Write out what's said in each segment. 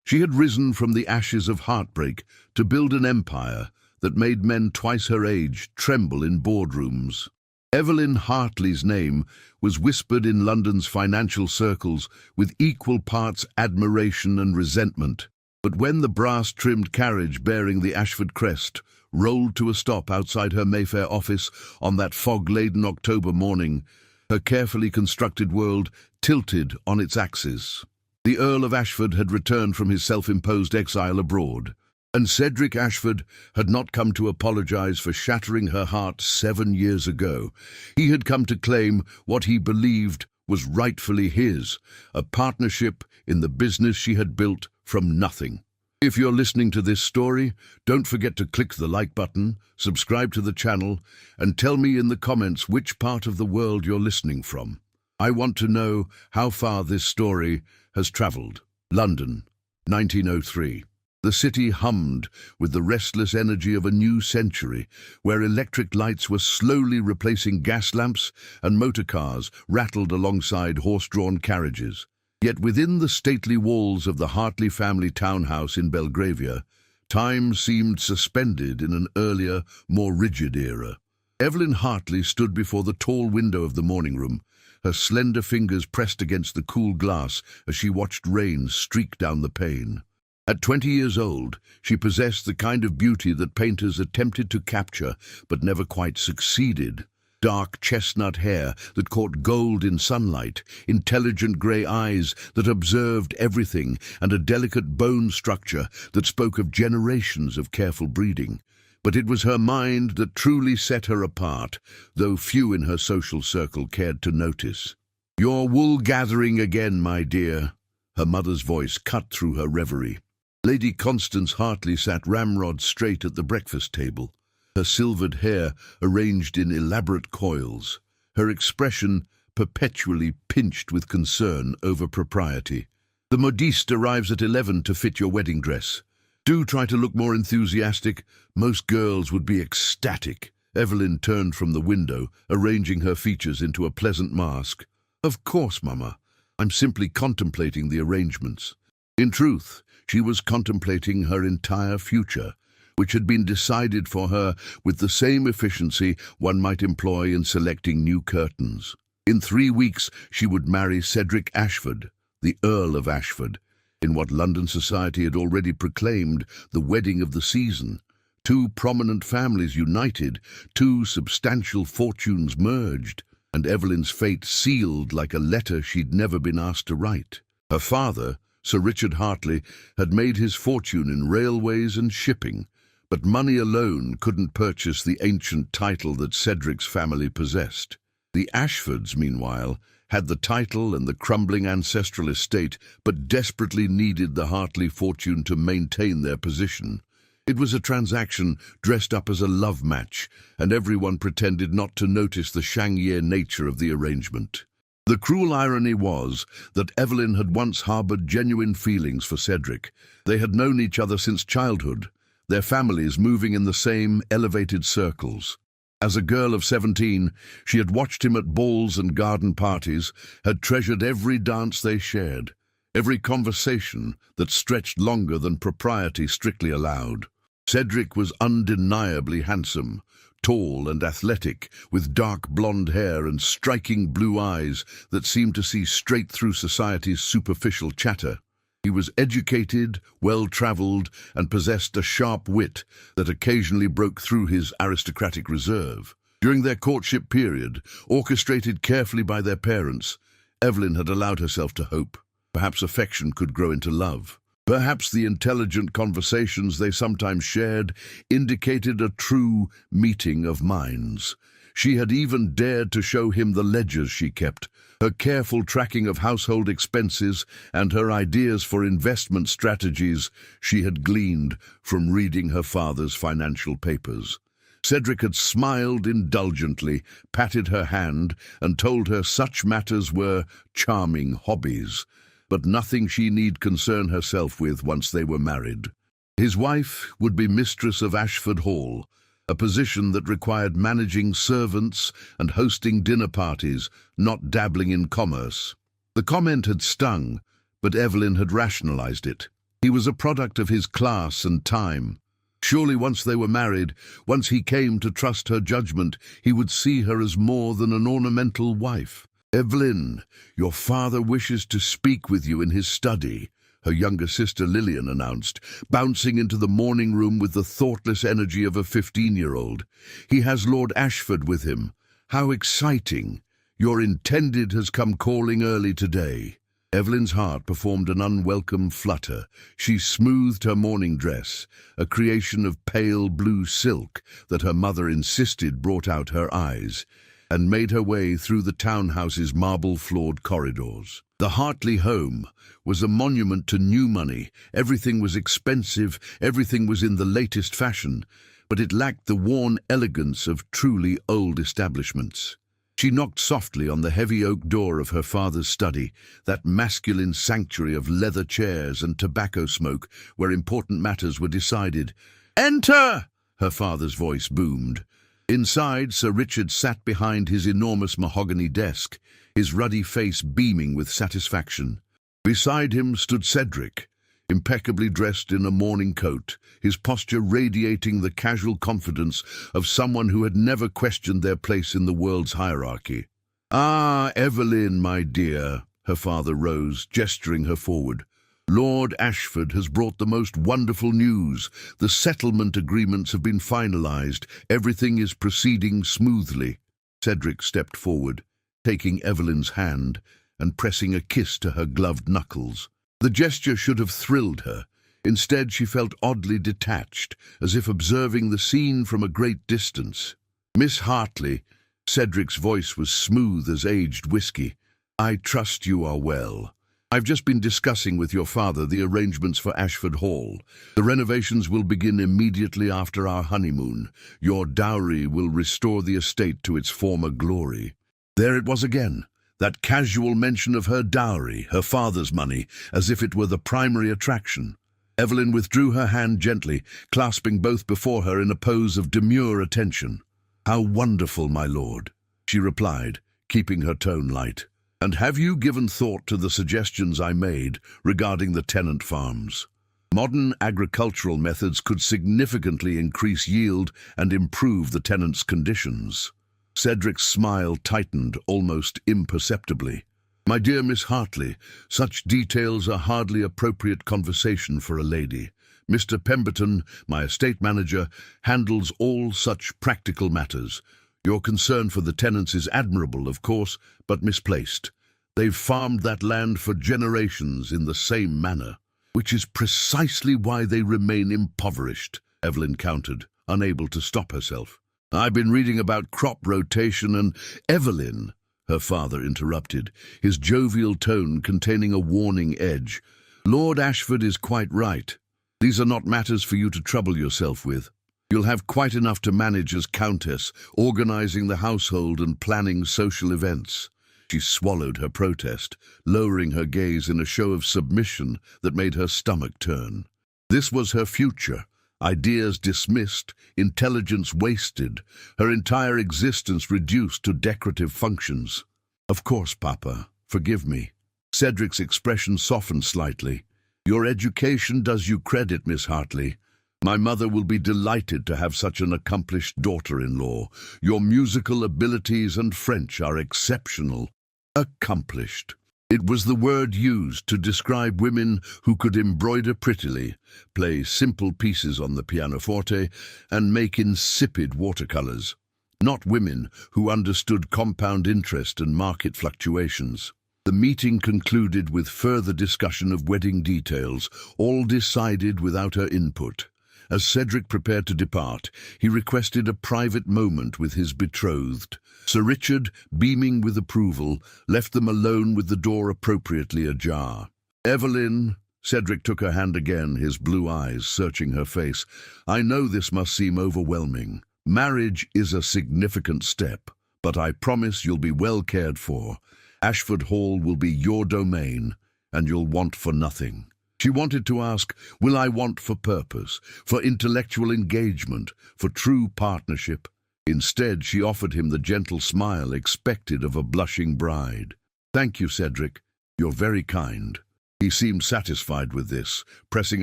She had risen from the ashes of heartbreak to build an empire that made men twice her age tremble in boardrooms. Evelyn Hartley's name was whispered in London's financial circles with equal parts admiration and resentment. But when the brass-trimmed carriage bearing the Ashford crest rolled to a stop outside her Mayfair office on that fog-laden October morning, her carefully constructed world tilted on its axis. The Earl of Ashford had returned from his self-imposed exile abroad, and Cedric Ashford had not come to apologize for shattering her heart 7 years ago. He had come to claim what he believed was rightfully his, a partnership in the business she had built from nothing. If you're listening to this story, don't forget to click the like button, subscribe to the channel, and tell me in the comments which part of the world you're listening from. I want to know how far this story has traveled. London, 1903. The city hummed with the restless energy of a new century, where electric lights were slowly replacing gas lamps and motor cars rattled alongside horse-drawn carriages. Yet within the stately walls of the Hartley family townhouse in Belgravia, time seemed suspended in an earlier, more rigid era. Evelyn Hartley stood before the tall window of the morning room, her slender fingers pressed against the cool glass as she watched rain streak down the pane. At 20 years old, she possessed the kind of beauty that painters attempted to capture but never quite succeeded. Dark chestnut hair that caught gold in sunlight, intelligent grey eyes that observed everything, and a delicate bone structure that spoke of generations of careful breeding. But it was her mind that truly set her apart, though few in her social circle cared to notice. "You're wool-gathering again, my dear," her mother's voice cut through her reverie. Lady Constance Hartley sat ramrod straight at the breakfast table, her silvered hair arranged in elaborate coils, her expression perpetually pinched with concern over propriety. "The modiste arrives at 11 to fit your wedding dress. Do try to look more enthusiastic. Most girls would be ecstatic." Evelyn turned from the window, arranging her features into a pleasant mask. "Of course, Mama. I'm simply contemplating the arrangements." In truth, she was contemplating her entire future, which had been decided for her with the same efficiency one might employ in selecting new curtains. In 3 weeks, she would marry Cedric Ashford, the Earl of Ashford, in what London society had already proclaimed the wedding of the season. 2 prominent families united, 2 substantial fortunes merged, and Evelyn's fate sealed like a letter she'd never been asked to write. Her father, Sir Richard Hartley, had made his fortune in railways and shipping, but money alone couldn't purchase the ancient title that Cedric's family possessed. The Ashfords, meanwhile, had the title and the crumbling ancestral estate, but desperately needed the Hartley fortune to maintain their position. It was a transaction dressed up as a love match, and everyone pretended not to notice the Shang-Yi nature of the arrangement. The cruel irony was that Evelyn had once harbored genuine feelings for Cedric. They had known each other since childhood, their families moving in the same elevated circles. As a girl of 17, she had watched him at balls and garden parties, had treasured every dance they shared, every conversation that stretched longer than propriety strictly allowed. Cedric was undeniably handsome, tall and athletic, with dark blonde hair and striking blue eyes that seemed to see straight through society's superficial chatter. He was educated, well-travelled, and possessed a sharp wit that occasionally broke through his aristocratic reserve. During their courtship period, orchestrated carefully by their parents, Evelyn had allowed herself to hope. Perhaps affection could grow into love. Perhaps the intelligent conversations they sometimes shared indicated a true meeting of minds. She had even dared to show him the ledgers she kept, her careful tracking of household expenses, and her ideas for investment strategies she had gleaned from reading her father's financial papers. Cedric had smiled indulgently, patted her hand, and told her such matters were charming hobbies, but nothing she need concern herself with once they were married. His wife would be mistress of Ashford Hall, a position that required managing servants and hosting dinner parties, not dabbling in commerce. The comment had stung, but Evelyn had rationalized it. He was a product of his class and time. Surely once they were married, once he came to trust her judgment, he would see her as more than an ornamental wife. "Evelyn, your father wishes to speak with you in his study," her younger sister Lillian announced, bouncing into the morning room with the thoughtless energy of a 15-year-old. "He has Lord Ashford with him. How exciting! Your intended has come calling early today." Evelyn's heart performed an unwelcome flutter. She smoothed her morning dress, a creation of pale blue silk that her mother insisted brought out her eyes, and made her way through the townhouse's marble-floored corridors. The Hartley home was a monument to new money. Everything was expensive, everything was in the latest fashion, but it lacked the worn elegance of truly old establishments. She knocked softly on the heavy oak door of her father's study, that masculine sanctuary of leather chairs and tobacco smoke where important matters were decided. "Enter!" her father's voice boomed. Inside, Sir Richard sat behind his enormous mahogany desk, his ruddy face beaming with satisfaction. Beside him stood Cedric, impeccably dressed in a morning coat, his posture radiating the casual confidence of someone who had never questioned their place in the world's hierarchy. "Ah, Evelyn, my dear," her father rose, gesturing her forward. "Lord Ashford has brought the most wonderful news. The settlement agreements have been finalized. Everything is proceeding smoothly." Cedric stepped forward, taking Evelyn's hand and pressing a kiss to her gloved knuckles. The gesture should have thrilled her. Instead, she felt oddly detached, as if observing the scene from a great distance. "Miss Hartley," Cedric's voice was smooth as aged whiskey, "I trust you are well. I've just been discussing with your father the arrangements for Ashford Hall. The renovations will begin immediately after our honeymoon. Your dowry will restore the estate to its former glory." There it was again. That casual mention of her dowry, her father's money, as if it were the primary attraction. Evelyn withdrew her hand gently, clasping both before her in a pose of demure attention. "How wonderful, my lord," she replied, keeping her tone light. "And have you given thought to the suggestions I made regarding the tenant farms? Modern agricultural methods could significantly increase yield and improve the tenants' conditions." Cedric's smile tightened almost imperceptibly. "My dear Miss Hartley, such details are hardly appropriate conversation for a lady. Mr. Pemberton, my estate manager, handles all such practical matters. Your concern for the tenants is admirable, of course, but misplaced. They've farmed that land for generations in the same manner, which is precisely why they remain impoverished," Evelyn countered, unable to stop herself. "I've been reading about crop rotation and—" "Evelyn," her father interrupted, his jovial tone containing a warning edge. "Lord Ashford is quite right. These are not matters for you to trouble yourself with. You'll have quite enough to manage as Countess, organizing the household and planning social events." She swallowed her protest, lowering her gaze in a show of submission that made her stomach turn. This was her future. Ideas dismissed, intelligence wasted, her entire existence reduced to decorative functions. "Of course, Papa. Forgive me." Cedric's expression softened slightly. "Your education does you credit, Miss Hartley. My mother will be delighted to have such an accomplished daughter-in-law. Your musical abilities and French are exceptional." Accomplished. It was the word used to describe women who could embroider prettily, play simple pieces on the pianoforte, and make insipid watercolors. Not women who understood compound interest and market fluctuations. The meeting concluded with further discussion of wedding details, all decided without her input. As Cedric prepared to depart, he requested a private moment with his betrothed. Sir Richard, beaming with approval, left them alone with the door appropriately ajar. "Evelyn," Cedric took her hand again, his blue eyes searching her face, "I know this must seem overwhelming. Marriage is a significant step, but I promise you'll be well cared for. Ashford Hall will be your domain, and you'll want for nothing." She wanted to ask, will I want for purpose, for intellectual engagement, for true partnership? Instead, she offered him the gentle smile expected of a blushing bride. "Thank you, Cedric. You're very kind." He seemed satisfied with this, pressing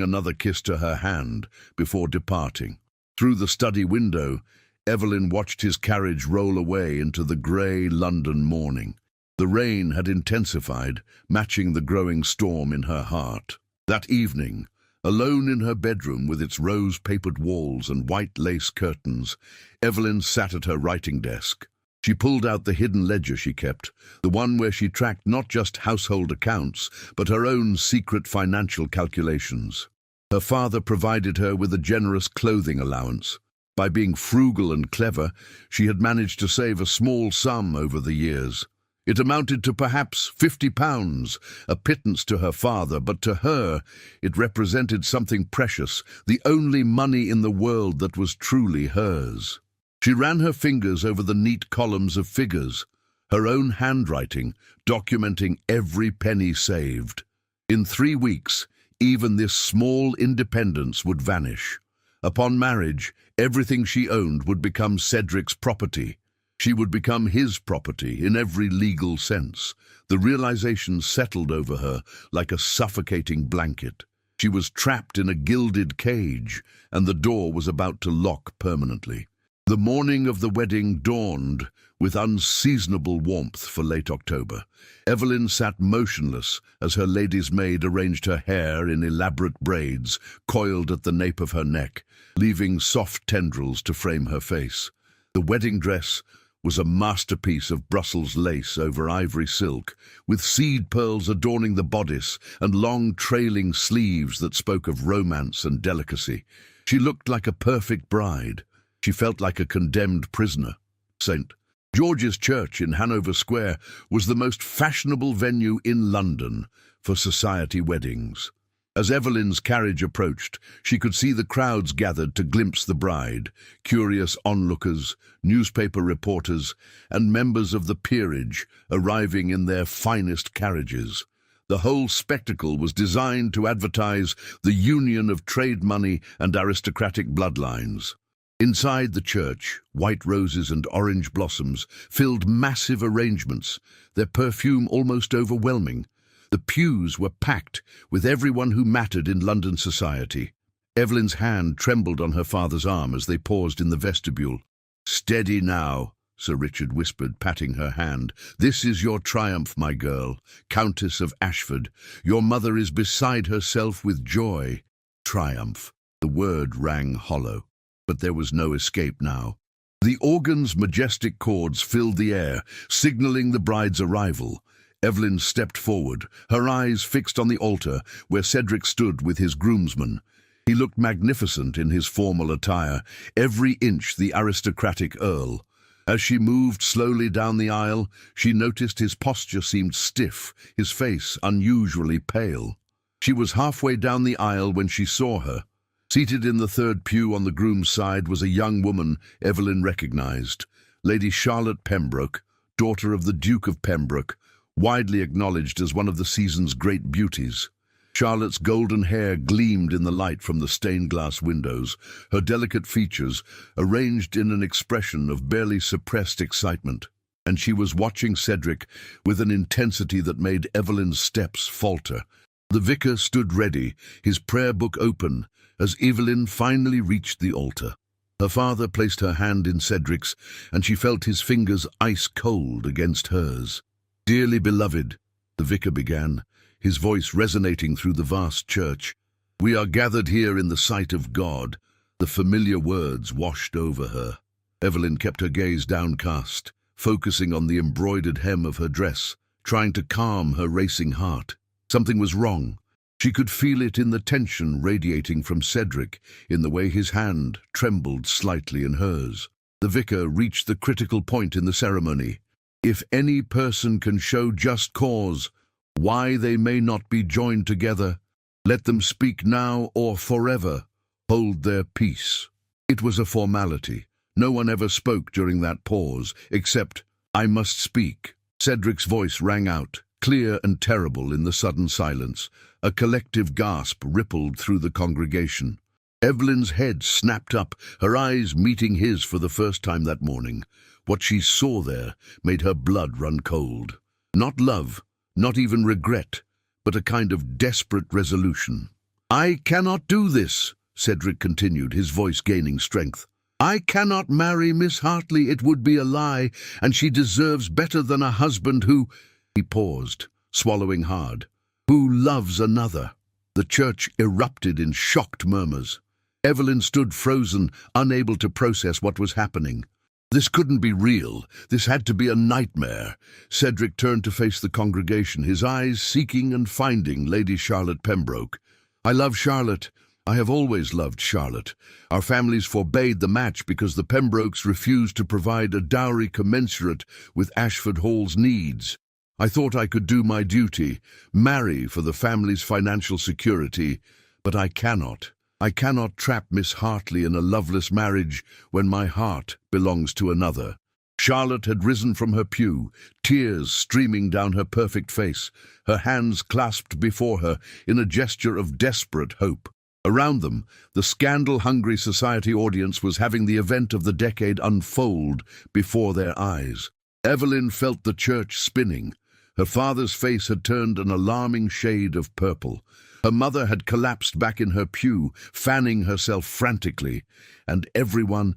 another kiss to her hand before departing. Through the study window, Evelyn watched his carriage roll away into the grey London morning. The rain had intensified, matching the growing storm in her heart. That evening, alone in her bedroom with its rose-papered walls and white lace curtains, Evelyn sat at her writing desk. She pulled out the hidden ledger she kept, the one where she tracked not just household accounts, but her own secret financial calculations. Her father provided her with a generous clothing allowance. By being frugal and clever, she had managed to save a small sum over the years. It amounted to perhaps £50, a pittance to her father, but to her it represented something precious, the only money in the world that was truly hers. She ran her fingers over the neat columns of figures, her own handwriting, documenting every penny saved. In 3 weeks, even this small independence would vanish. Upon marriage, everything she owned would become Cedric's property. She would become his property in every legal sense. The realization settled over her like a suffocating blanket. She was trapped in a gilded cage, and the door was about to lock permanently. The morning of the wedding dawned with unseasonable warmth for late October. Evelyn sat motionless as her lady's maid arranged her hair in elaborate braids coiled at the nape of her neck, leaving soft tendrils to frame her face. The wedding dress was a masterpiece of Brussels lace over ivory silk, with seed pearls adorning the bodice and long trailing sleeves that spoke of romance and delicacy. She looked like a perfect bride. She felt like a condemned prisoner. St. George's Church in Hanover Square was the most fashionable venue in London for society weddings. As Evelyn's carriage approached, she could see the crowds gathered to glimpse the bride, curious onlookers, newspaper reporters, and members of the peerage arriving in their finest carriages. The whole spectacle was designed to advertise the union of trade money and aristocratic bloodlines. Inside the church, white roses and orange blossoms filled massive arrangements, their perfume almost overwhelming. The pews were packed with everyone who mattered in London society. Evelyn's hand trembled on her father's arm as they paused in the vestibule. "Steady now," Sir Richard whispered, patting her hand. "This is your triumph, my girl, Countess of Ashford. Your mother is beside herself with joy." Triumph. The word rang hollow. But there was no escape now. The organ's majestic chords filled the air, signaling the bride's arrival. Evelyn stepped forward, her eyes fixed on the altar where Cedric stood with his groomsmen. He looked magnificent in his formal attire, every inch the aristocratic Earl. As she moved slowly down the aisle, she noticed his posture seemed stiff, his face unusually pale. She was halfway down the aisle when she saw her. Seated in the third pew on the groom's side was a young woman Evelyn recognized, Lady Charlotte Pembroke, daughter of the Duke of Pembroke, widely acknowledged as one of the season's great beauties. Charlotte's golden hair gleamed in the light from the stained-glass windows, her delicate features arranged in an expression of barely suppressed excitement. And she was watching Cedric with an intensity that made Evelyn's steps falter. The vicar stood ready, his prayer book open, as Evelyn finally reached the altar. Her father placed her hand in Cedric's, and she felt his fingers ice-cold against hers. "Dearly beloved," the vicar began, his voice resonating through the vast church, "we are gathered here in the sight of God." The familiar words washed over her. Evelyn kept her gaze downcast, focusing on the embroidered hem of her dress, trying to calm her racing heart. Something was wrong. She could feel it in the tension radiating from Cedric, in the way his hand trembled slightly in hers. The vicar reached the critical point in the ceremony. "If any person can show just cause why they may not be joined together, let them speak now or forever hold their peace." It was a formality. No one ever spoke during that pause, except, "I must speak." Cedric's voice rang out, clear and terrible in the sudden silence. A collective gasp rippled through the congregation. Evelyn's head snapped up, her eyes meeting his for the first time that morning. What she saw there made her blood run cold. Not love, not even regret, but a kind of desperate resolution. "I cannot do this," Cedric continued, his voice gaining strength. "I cannot marry Miss Hartley. It would be a lie, and she deserves better than a husband who—" He paused, swallowing hard. "Who loves another." The church erupted in shocked murmurs. Evelyn stood frozen, unable to process what was happening. This couldn't be real. This had to be a nightmare. Cedric turned to face the congregation, his eyes seeking and finding Lady Charlotte Pembroke. "I love Charlotte. I have always loved Charlotte. Our families forbade the match because the Pembrokes refused to provide a dowry commensurate with Ashford Hall's needs. I thought I could do my duty, marry for the family's financial security, but I cannot. I cannot trap Miss Hartley in a loveless marriage when my heart belongs to another." Charlotte had risen from her pew, tears streaming down her perfect face, her hands clasped before her in a gesture of desperate hope. Around them, the scandal-hungry society audience was having the event of the decade unfold before their eyes. Evelyn felt the church spinning. Her father's face had turned an alarming shade of purple. Her mother had collapsed back in her pew, fanning herself frantically, and everyone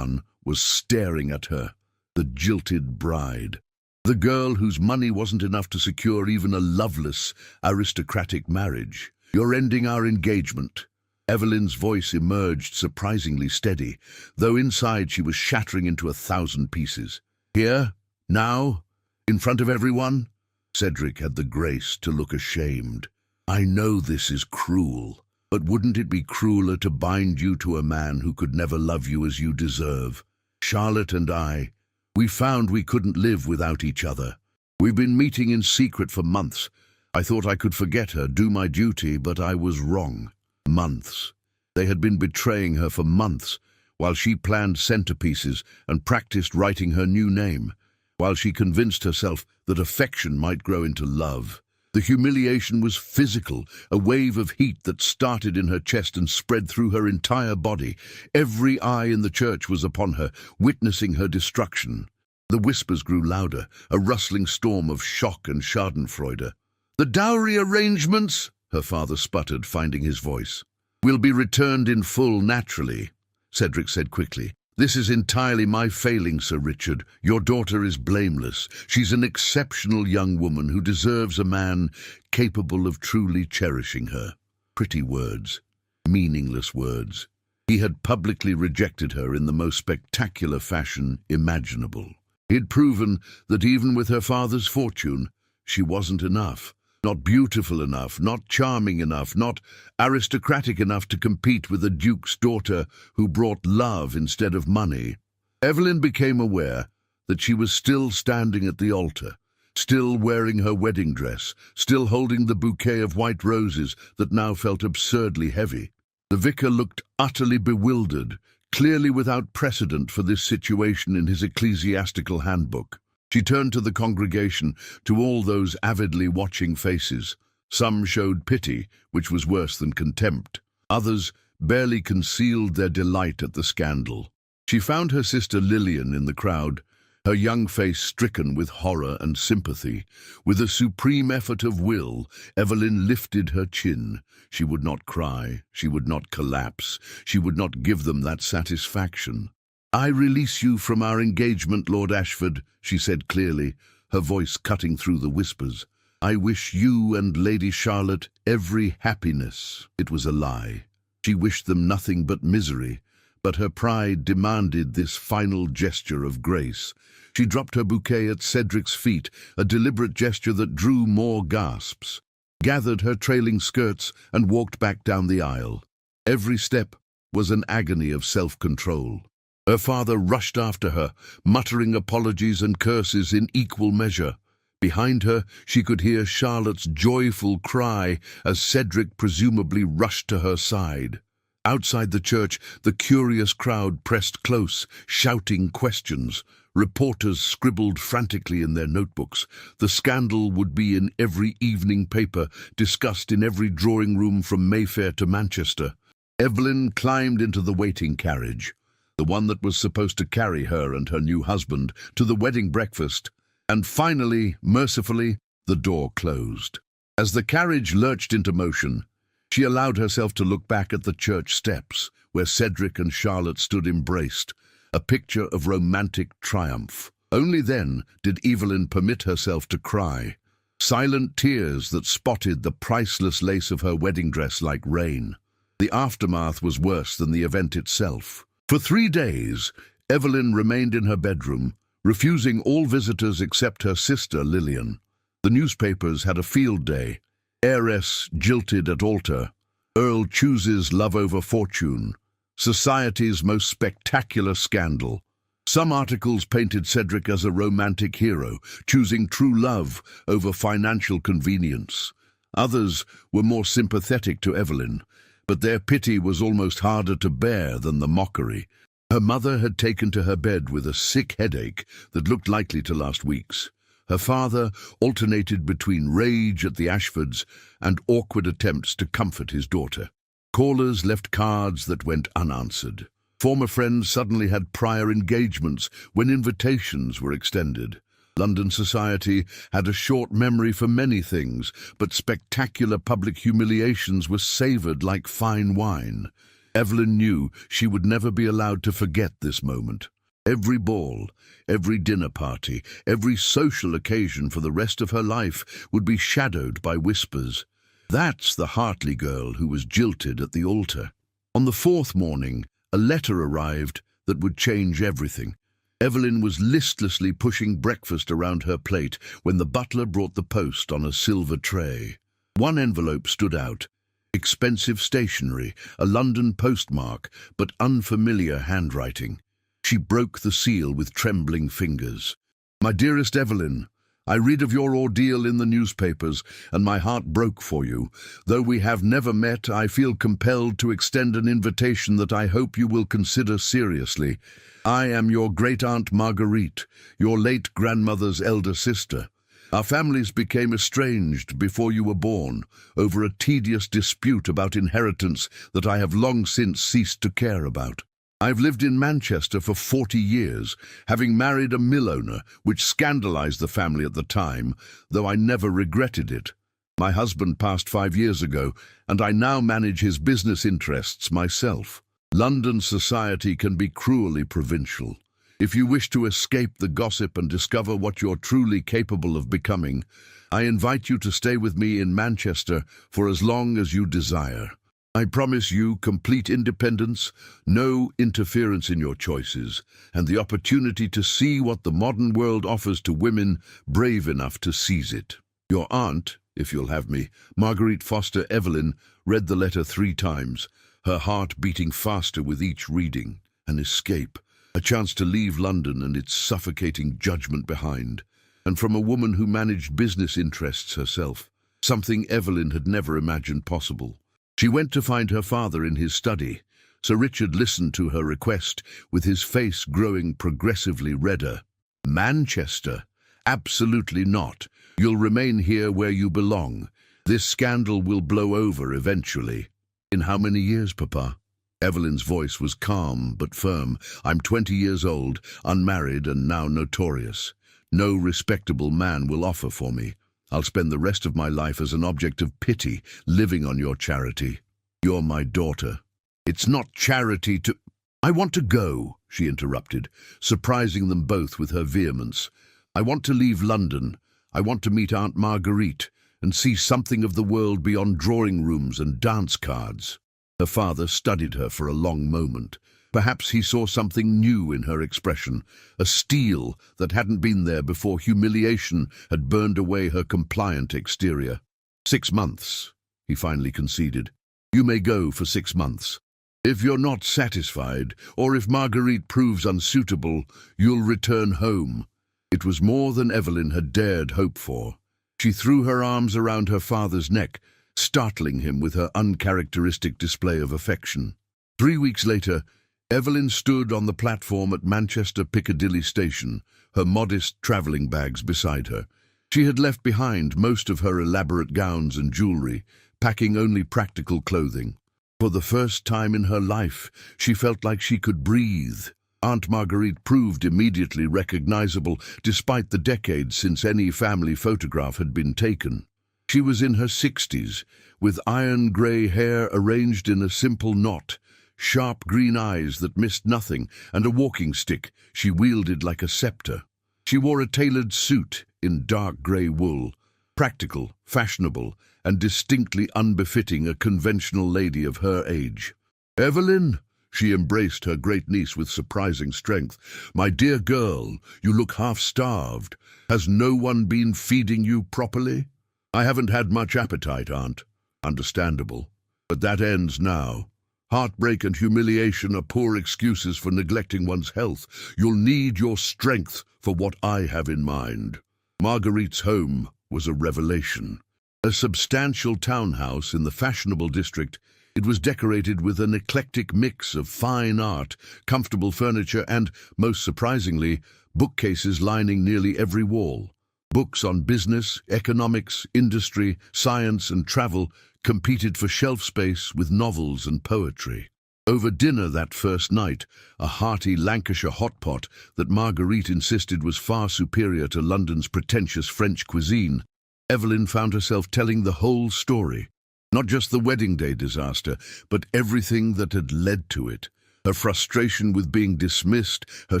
was staring at her, the jilted bride. The girl whose money wasn't enough to secure even a loveless, aristocratic marriage. "You're ending our engagement." Evelyn's voice emerged surprisingly steady, though inside she was shattering into 1,000 pieces. "Here? Now? In front of everyone?" Cedric had the grace to look ashamed. "I know this is cruel, but wouldn't it be crueler to bind you to a man who could never love you as you deserve? Charlotte and I, we found we couldn't live without each other. We've been meeting in secret for months. I thought I could forget her, do my duty, but I was wrong. Months. They had been betraying her for months, while she planned centerpieces and practiced writing her new name, while she convinced herself that affection might grow into love. The humiliation was physical, a wave of heat that started in her chest and spread through her entire body. Every eye in the church was upon her, witnessing her destruction. The whispers grew louder, a rustling storm of shock and schadenfreude. "The dowry arrangements," her father sputtered, finding his voice, "will be returned in full naturally," Cedric said quickly. "This is entirely my failing, Sir Richard. Your daughter is blameless. She's an exceptional young woman who deserves a man capable of truly cherishing her." Pretty words. Meaningless words. He had publicly rejected her in the most spectacular fashion imaginable. He'd proven that even with her father's fortune, she wasn't enough. Not beautiful enough, not charming enough, not aristocratic enough to compete with a duke's daughter who brought love instead of money. Evelyn became aware that she was still standing at the altar, still wearing her wedding dress, still holding the bouquet of white roses that now felt absurdly heavy. The vicar looked utterly bewildered, clearly without precedent for this situation in his ecclesiastical handbook. She turned to the congregation, to all those avidly watching faces. Some showed pity, which was worse than contempt. Others barely concealed their delight at the scandal. She found her sister Lillian in the crowd, her young face stricken with horror and sympathy. With a supreme effort of will, Evelyn lifted her chin. She would not cry, she would not collapse, she would not give them that satisfaction. "I release you from our engagement, Lord Ashford," she said clearly, her voice cutting through the whispers. "I wish you and Lady Charlotte every happiness." It was a lie. She wished them nothing but misery, but her pride demanded this final gesture of grace. She dropped her bouquet at Cedric's feet, a deliberate gesture that drew more gasps, gathered her trailing skirts and walked back down the aisle. Every step was an agony of self-control. Her father rushed after her, muttering apologies and curses in equal measure. Behind her, she could hear Charlotte's joyful cry as Cedric presumably rushed to her side. Outside the church, the curious crowd pressed close, shouting questions. Reporters scribbled frantically in their notebooks. The scandal would be in every evening paper, discussed in every drawing room from Mayfair to Manchester. Evelyn climbed into the waiting carriage, the one that was supposed to carry her and her new husband to the wedding breakfast, and finally, mercifully, the door closed. As the carriage lurched into motion, she allowed herself to look back at the church steps, where Cedric and Charlotte stood embraced, a picture of romantic triumph. Only then did Evelyn permit herself to cry, silent tears that spotted the priceless lace of her wedding dress like rain. The aftermath was worse than the event itself. For 3 days, Evelyn remained in her bedroom, refusing all visitors except her sister Lillian. The newspapers had a field day. Heiress jilted at altar. Earl chooses love over fortune. Society's most spectacular scandal. Some articles painted Cedric as a romantic hero, choosing true love over financial convenience. Others were more sympathetic to Evelyn, but their pity was almost harder to bear than the mockery. Her mother had taken to her bed with a sick headache that looked likely to last weeks. Her father alternated between rage at the Ashfords and awkward attempts to comfort his daughter. Callers left cards that went unanswered. Former friends suddenly had prior engagements when invitations were extended. London society had a short memory for many things, but spectacular public humiliations were savoured like fine wine. Evelyn knew she would never be allowed to forget this moment. Every ball, every dinner party, every social occasion for the rest of her life would be shadowed by whispers. That's the Hartley girl who was jilted at the altar. On the 4th morning, a letter arrived that would change everything. Evelyn was listlessly pushing breakfast around her plate when the butler brought the post on a silver tray. One envelope stood out. Expensive stationery, a London postmark, but unfamiliar handwriting. She broke the seal with trembling fingers. "My dearest Evelyn, I read of your ordeal in the newspapers, and my heart broke for you. Though we have never met, I feel compelled to extend an invitation that I hope you will consider seriously. I am your great-aunt Marguerite, your late grandmother's elder sister. Our families became estranged before you were born, over a tedious dispute about inheritance that I have long since ceased to care about. I've lived in Manchester for 40 years, having married a mill owner, which scandalized the family at the time, though I never regretted it. My husband passed 5 years ago, and I now manage his business interests myself. London society can be cruelly provincial. If you wish to escape the gossip and discover what you're truly capable of becoming, I invite you to stay with me in Manchester for as long as you desire. I promise you complete independence, no interference in your choices, and the opportunity to see what the modern world offers to women brave enough to seize it." Your aunt, if you'll have me, Marguerite Foster Evelyn, read the letter 3 times, her heart beating faster with each reading. An escape, a chance to leave London and its suffocating judgment behind, and from a woman who managed business interests herself, something Evelyn had never imagined possible. She went to find her father in his study. Sir Richard listened to her request, with his face growing progressively redder. "Manchester? Absolutely not. You'll remain here where you belong. This scandal will blow over eventually." "In how many years, Papa?" Evelyn's voice was calm but firm. "I'm 20 years old, unmarried and now notorious. No respectable man will offer for me. I'll spend the rest of my life as an object of pity, living on your charity. You're my daughter." "It's not charity to—" "I want to go," she interrupted, surprising them both with her vehemence. "I want to leave London. I want to meet Aunt Marguerite and see something of the world beyond drawing rooms and dance cards." Her father studied her for a long moment. Perhaps he saw something new in her expression, a steel that hadn't been there before humiliation had burned away her compliant exterior. 6 months, he finally conceded. "You may go for 6 months. If you're not satisfied, or if Marguerite proves unsuitable, you'll return home." It was more than Evelyn had dared hope for. She threw her arms around her father's neck, startling him with her uncharacteristic display of affection. 3 weeks later, Evelyn stood on the platform at Manchester Piccadilly Station, her modest travelling bags beside her. She had left behind most of her elaborate gowns and jewellery, packing only practical clothing. For the first time in her life, she felt like she could breathe. Aunt Marguerite proved immediately recognizable, despite the decades since any family photograph had been taken. She was in her 60s, with iron-grey hair arranged in a simple knot, sharp green eyes that missed nothing, and a walking stick she wielded like a scepter. She wore a tailored suit in dark grey wool, practical, fashionable, and distinctly unbefitting a conventional lady of her age. "Evelyn," she embraced her great-niece with surprising strength. "My dear girl, you look half-starved. Has no one been feeding you properly?" "I haven't had much appetite, Aunt." "Understandable. But that ends now. Heartbreak and humiliation are poor excuses for neglecting one's health. You'll need your strength for what I have in mind." Marguerite's home was a revelation. A substantial townhouse in the fashionable district, it was decorated with an eclectic mix of fine art, comfortable furniture, and, most surprisingly, bookcases lining nearly every wall. Books on business, economics, industry, science, and travel competed for shelf space with novels and poetry. Over dinner that first night, a hearty Lancashire hot pot that Marguerite insisted was far superior to London's pretentious French cuisine, Evelyn found herself telling the whole story. Not just the wedding day disaster, but everything that had led to it. Her frustration with being dismissed, her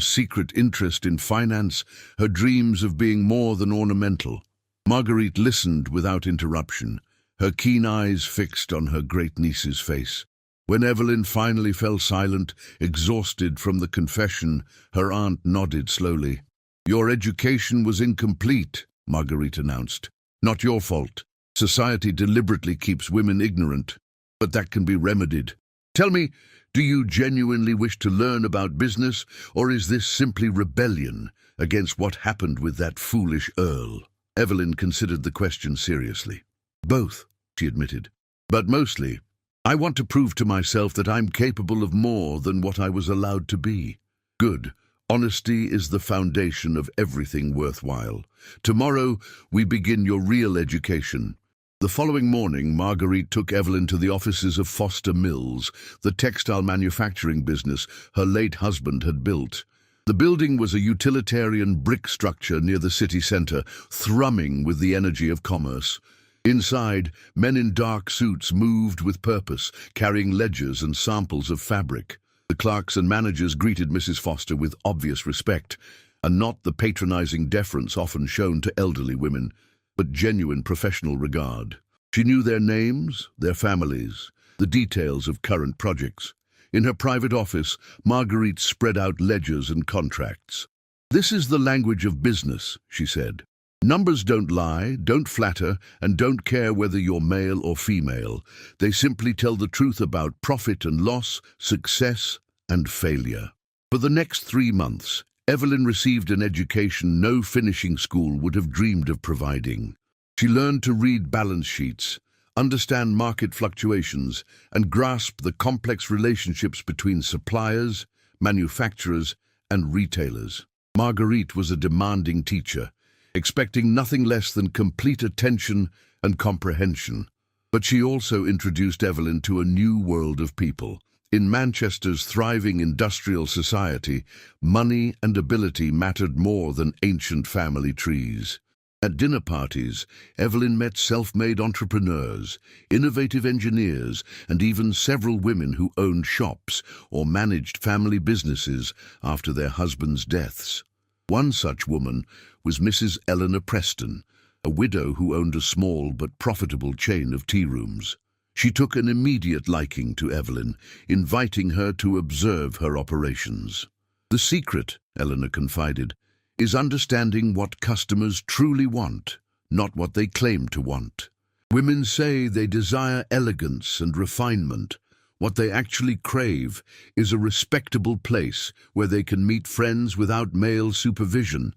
secret interest in finance, her dreams of being more than ornamental. Marguerite listened without interruption, her keen eyes fixed on her great-niece's face. When Evelyn finally fell silent, exhausted from the confession, her aunt nodded slowly. "Your education was incomplete," Marguerite announced. "Not your fault. Society deliberately keeps women ignorant, but that can be remedied. Tell me, do you genuinely wish to learn about business, or is this simply rebellion against what happened with that foolish Earl?" Evelyn considered the question seriously. "Both," she admitted. "But mostly, I want to prove to myself that I'm capable of more than what I was allowed to be." "Good. Honesty is the foundation of everything worthwhile. Tomorrow, we begin your real education." The following morning, Marguerite took Evelyn to the offices of Foster Mills, the textile manufacturing business her late husband had built. The building was a utilitarian brick structure near the city centre, thrumming with the energy of commerce. Inside, men in dark suits moved with purpose, carrying ledgers and samples of fabric. The clerks and managers greeted Mrs. Foster with obvious respect, and not the patronizing deference often shown to elderly women, but genuine professional regard. She knew their names, their families, the details of current projects. In her private office, Marguerite spread out ledgers and contracts. "This is the language of business," she said. "Numbers don't lie, don't flatter, and don't care whether you're male or female. They simply tell the truth about profit and loss, success and failure." For the next 3 months, Evelyn received an education no finishing school would have dreamed of providing. She learned to read balance sheets, understand market fluctuations, and grasp the complex relationships between suppliers, manufacturers, and retailers. Marguerite was a demanding teacher, expecting nothing less than complete attention and comprehension. But she also introduced Evelyn to a new world of people. In Manchester's thriving industrial society, money and ability mattered more than ancient family trees. At dinner parties, Evelyn met self-made entrepreneurs, innovative engineers, and even several women who owned shops or managed family businesses after their husbands' deaths. One such woman was Mrs. Eleanor Preston, a widow who owned a small but profitable chain of tea rooms. She took an immediate liking to Evelyn, inviting her to observe her operations. "The secret," Eleanor confided, "is understanding what customers truly want, not what they claim to want. Women say they desire elegance and refinement. What they actually crave is a respectable place where they can meet friends without male supervision.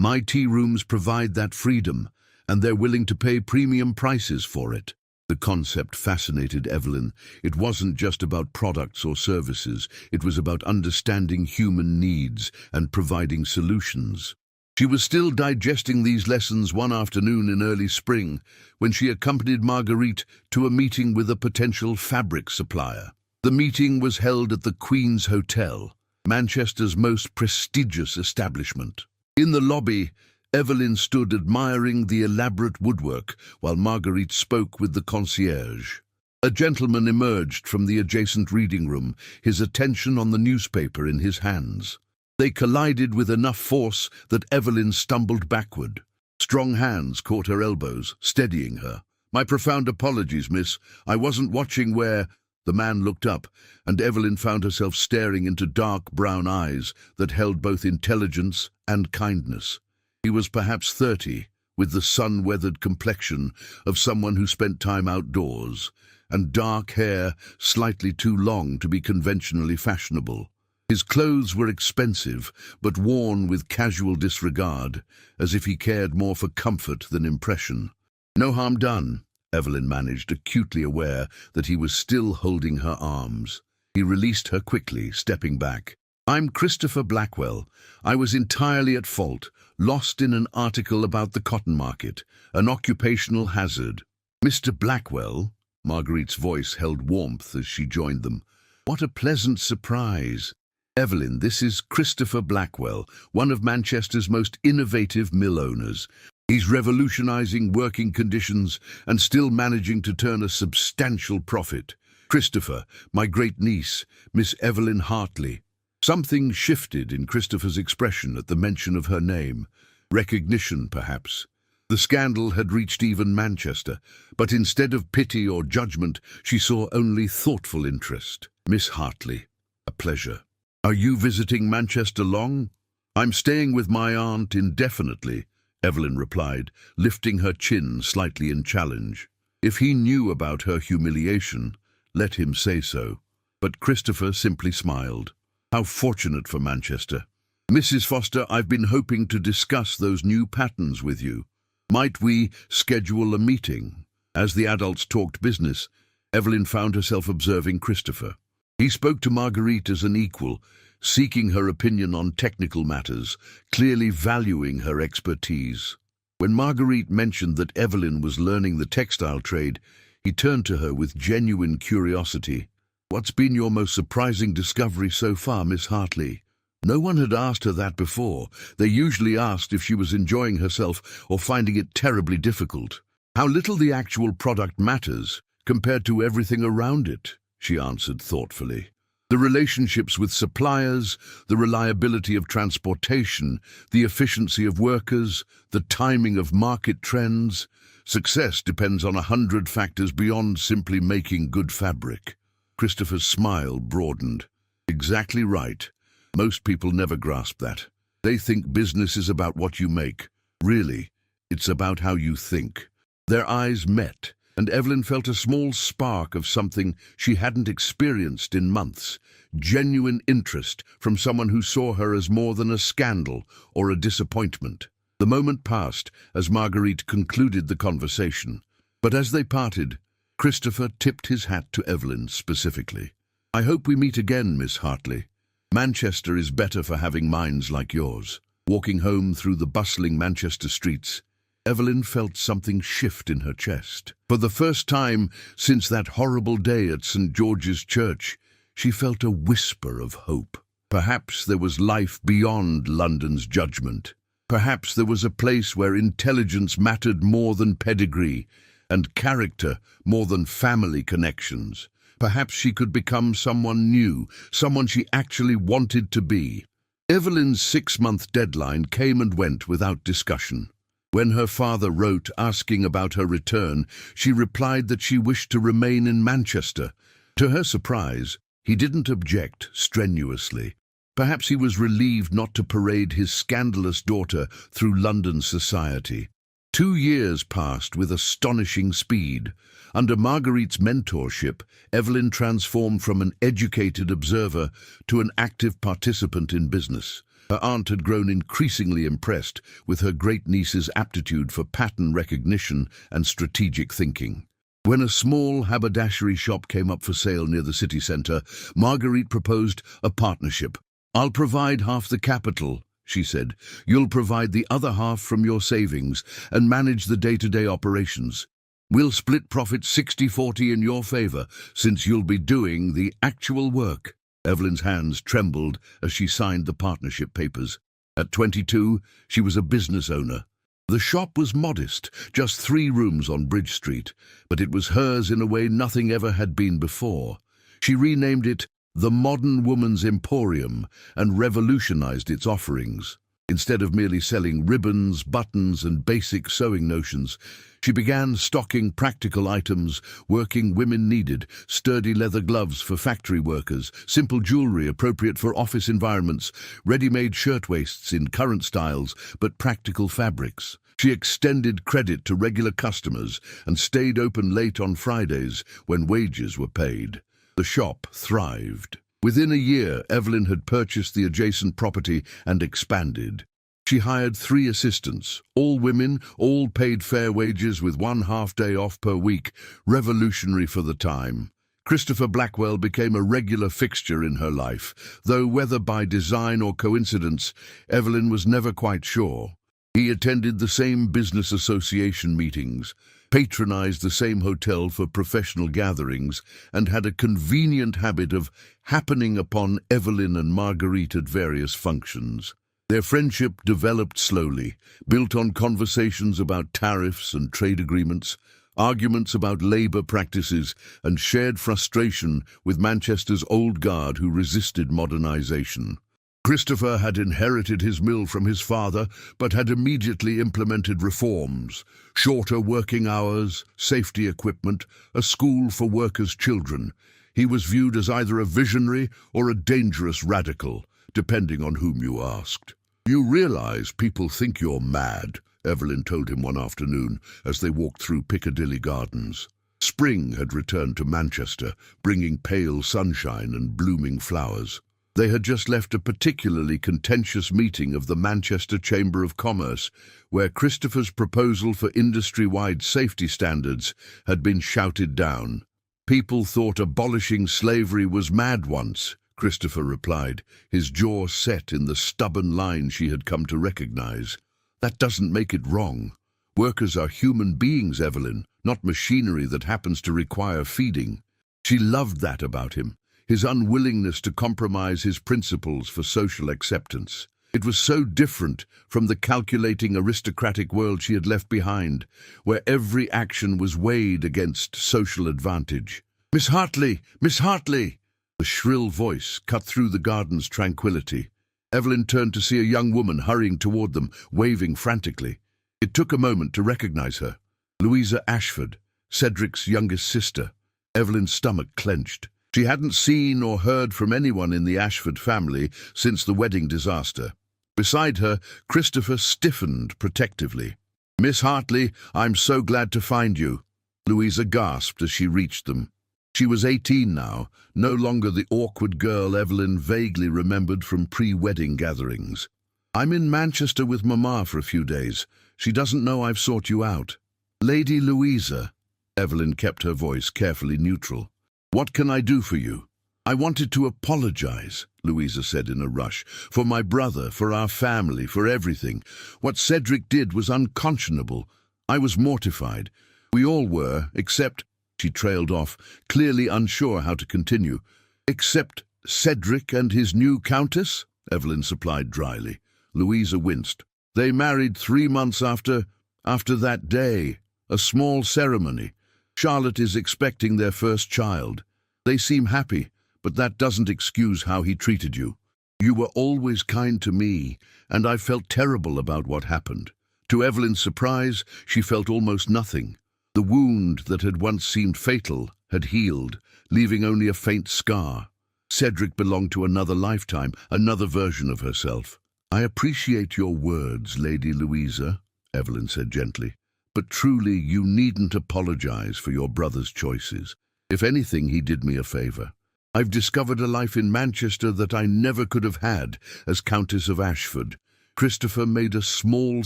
My tea rooms provide that freedom, and they're willing to pay premium prices for it." The concept fascinated Evelyn. It wasn't just about products or services. It was about understanding human needs and providing solutions. She was still digesting these lessons one afternoon in early spring when she accompanied Marguerite to a meeting with a potential fabric supplier. The meeting was held at the Queen's Hotel, Manchester's most prestigious establishment. In the lobby, Evelyn stood admiring the elaborate woodwork while Marguerite spoke with the concierge. A gentleman emerged from the adjacent reading room, his attention on the newspaper in his hands. They collided with enough force that Evelyn stumbled backward. Strong hands caught her elbows, steadying her. "My profound apologies, miss. I wasn't watching where—" The man looked up, and Evelyn found herself staring into dark brown eyes that held both intelligence and kindness. He was perhaps 30, with the sun-weathered complexion of someone who spent time outdoors, and dark hair slightly too long to be conventionally fashionable. His clothes were expensive, but worn with casual disregard, as if he cared more for comfort than impression. "No harm done," Evelyn managed, acutely aware that he was still holding her arms. He released her quickly, stepping back. "I'm Christopher Blackwell. I was entirely at fault, lost in an article about the cotton market, an occupational hazard." "Mr. Blackwell?" Marguerite's voice held warmth as she joined them. "What a pleasant surprise. Evelyn, this is Christopher Blackwell, one of Manchester's most innovative mill owners. He's revolutionizing working conditions and still managing to turn a substantial profit. Christopher, my great-niece, Miss Evelyn Hartley." Something shifted in Christopher's expression at the mention of her name. Recognition, perhaps. The scandal had reached even Manchester, but instead of pity or judgment, she saw only thoughtful interest. "Miss Hartley, a pleasure. Are you visiting Manchester long?" "I'm staying with my aunt indefinitely," Evelyn replied, lifting her chin slightly in challenge. If he knew about her humiliation, let him say so. But Christopher simply smiled. "How fortunate for Manchester. Mrs. Foster, I've been hoping to discuss those new patterns with you. Might we schedule a meeting?" As the adults talked business, Evelyn found herself observing Christopher. He spoke to Marguerite as an equal, seeking her opinion on technical matters, clearly valuing her expertise. When Marguerite mentioned that Evelyn was learning the textile trade, he turned to her with genuine curiosity. "What's been your most surprising discovery so far, Miss Hartley?" No one had asked her that before. They usually asked if she was enjoying herself or finding it terribly difficult. "How little the actual product matters compared to everything around it," she answered thoughtfully. "The relationships with suppliers, the reliability of transportation, the efficiency of workers, the timing of market trends. Success depends on 100 factors beyond simply making good fabric." Christopher's smile broadened. "Exactly right. Most people never grasp that. They think business is about what you make. Really, it's about how you think." Their eyes met, and Evelyn felt a small spark of something she hadn't experienced in months. Genuine interest from someone who saw her as more than a scandal or a disappointment. The moment passed as Marguerite concluded the conversation. But as they parted, Christopher tipped his hat to Evelyn specifically. "I hope we meet again, Miss Hartley. Manchester is better for having minds like yours." Walking home through the bustling Manchester streets, Evelyn felt something shift in her chest. For the first time since that horrible day at St. George's Church, she felt a whisper of hope. Perhaps there was life beyond London's judgment. Perhaps there was a place where intelligence mattered more than pedigree, and character more than family connections. Perhaps she could become someone new, someone she actually wanted to be. Evelyn's 6-month deadline came and went without discussion. When her father wrote asking about her return, she replied that she wished to remain in Manchester. To her surprise, he didn't object strenuously. Perhaps he was relieved not to parade his scandalous daughter through London society. 2 years passed with astonishing speed. Under Marguerite's mentorship, Evelyn transformed from an educated observer to an active participant in business. Her aunt had grown increasingly impressed with her great-niece's aptitude for pattern recognition and strategic thinking. When a small haberdashery shop came up for sale near the city centre, Marguerite proposed a partnership. "I'll provide half the capital," she said. "You'll provide the other half from your savings and manage the day-to-day operations. We'll split profits 60-40 in your favour, since you'll be doing the actual work." Evelyn's hands trembled as she signed the partnership papers. At 22, she was a business owner. The shop was modest, just 3 rooms on Bridge Street, but it was hers in a way nothing ever had been before. She renamed it the Modern Woman's Emporium and revolutionized its offerings. Instead of merely selling ribbons, buttons, and basic sewing notions, she began stocking practical items working women needed: sturdy leather gloves for factory workers, simple jewelry appropriate for office environments, ready-made shirtwaists in current styles but practical fabrics. She extended credit to regular customers and stayed open late on Fridays when wages were paid. The shop thrived. Within a year, Evelyn had purchased the adjacent property and expanded. She hired 3 assistants, all women, all paid fair wages with 1 half-day off per week, revolutionary for the time. Christopher Blackwell became a regular fixture in her life, though whether by design or coincidence, Evelyn was never quite sure. He attended the same business association meetings, patronized the same hotel for professional gatherings, and had a convenient habit of happening upon Evelyn and Marguerite at various functions. Their friendship developed slowly, built on conversations about tariffs and trade agreements, arguments about labor practices, and shared frustration with Manchester's old guard who resisted modernization. Christopher had inherited his mill from his father, but had immediately implemented reforms: shorter working hours, safety equipment, a school for workers' children. He was viewed as either a visionary or a dangerous radical, depending on whom you asked. "You realize people think you're mad," Evelyn told him one afternoon as they walked through Piccadilly Gardens. Spring had returned to Manchester, bringing pale sunshine and blooming flowers. They had just left a particularly contentious meeting of the Manchester Chamber of Commerce, where Christopher's proposal for industry-wide safety standards had been shouted down. "People thought abolishing slavery was mad once," Christopher replied, his jaw set in the stubborn line she had come to recognize. "That doesn't make it wrong. Workers are human beings, Evelyn, not machinery that happens to require feeding." She loved that about him, his unwillingness to compromise his principles for social acceptance. It was so different from the calculating aristocratic world she had left behind, where every action was weighed against social advantage. "Miss Hartley! Miss Hartley!" The shrill voice cut through the garden's tranquility. Evelyn turned to see a young woman hurrying toward them, waving frantically. It took a moment to recognize her. Louisa Ashford, Cedric's youngest sister. Evelyn's stomach clenched. She hadn't seen or heard from anyone in the Ashford family since the wedding disaster. Beside her, Christopher stiffened protectively. "Miss Hartley, I'm so glad to find you." Louisa gasped as she reached them. She was 18 now, no longer the awkward girl Evelyn vaguely remembered from pre-wedding gatherings. "I'm in Manchester with Mamma for a few days. She doesn't know I've sought you out." "Lady Louisa," Evelyn kept her voice carefully neutral. "What can I do for you?" "I wanted to apologize," Louisa said in a rush, "for my brother, for our family, for everything. What Cedric did was unconscionable. I was mortified. We all were, except—" She trailed off, clearly unsure how to continue. "Except Cedric and his new countess?" Evelyn supplied dryly. Louisa winced. "They married 3 months after that day. A small ceremony. Charlotte is expecting their first child. They seem happy, but that doesn't excuse how he treated you. You were always kind to me, and I felt terrible about what happened." To Evelyn's surprise, she felt almost nothing. The wound that had once seemed fatal had healed, leaving only a faint scar. Cedric belonged to another lifetime, another version of herself. "I appreciate your words, Lady Louisa," Evelyn said gently. "But truly, you needn't apologize for your brother's choices. If anything, he did me a favor. I've discovered a life in Manchester that I never could have had as Countess of Ashford." Christopher made a small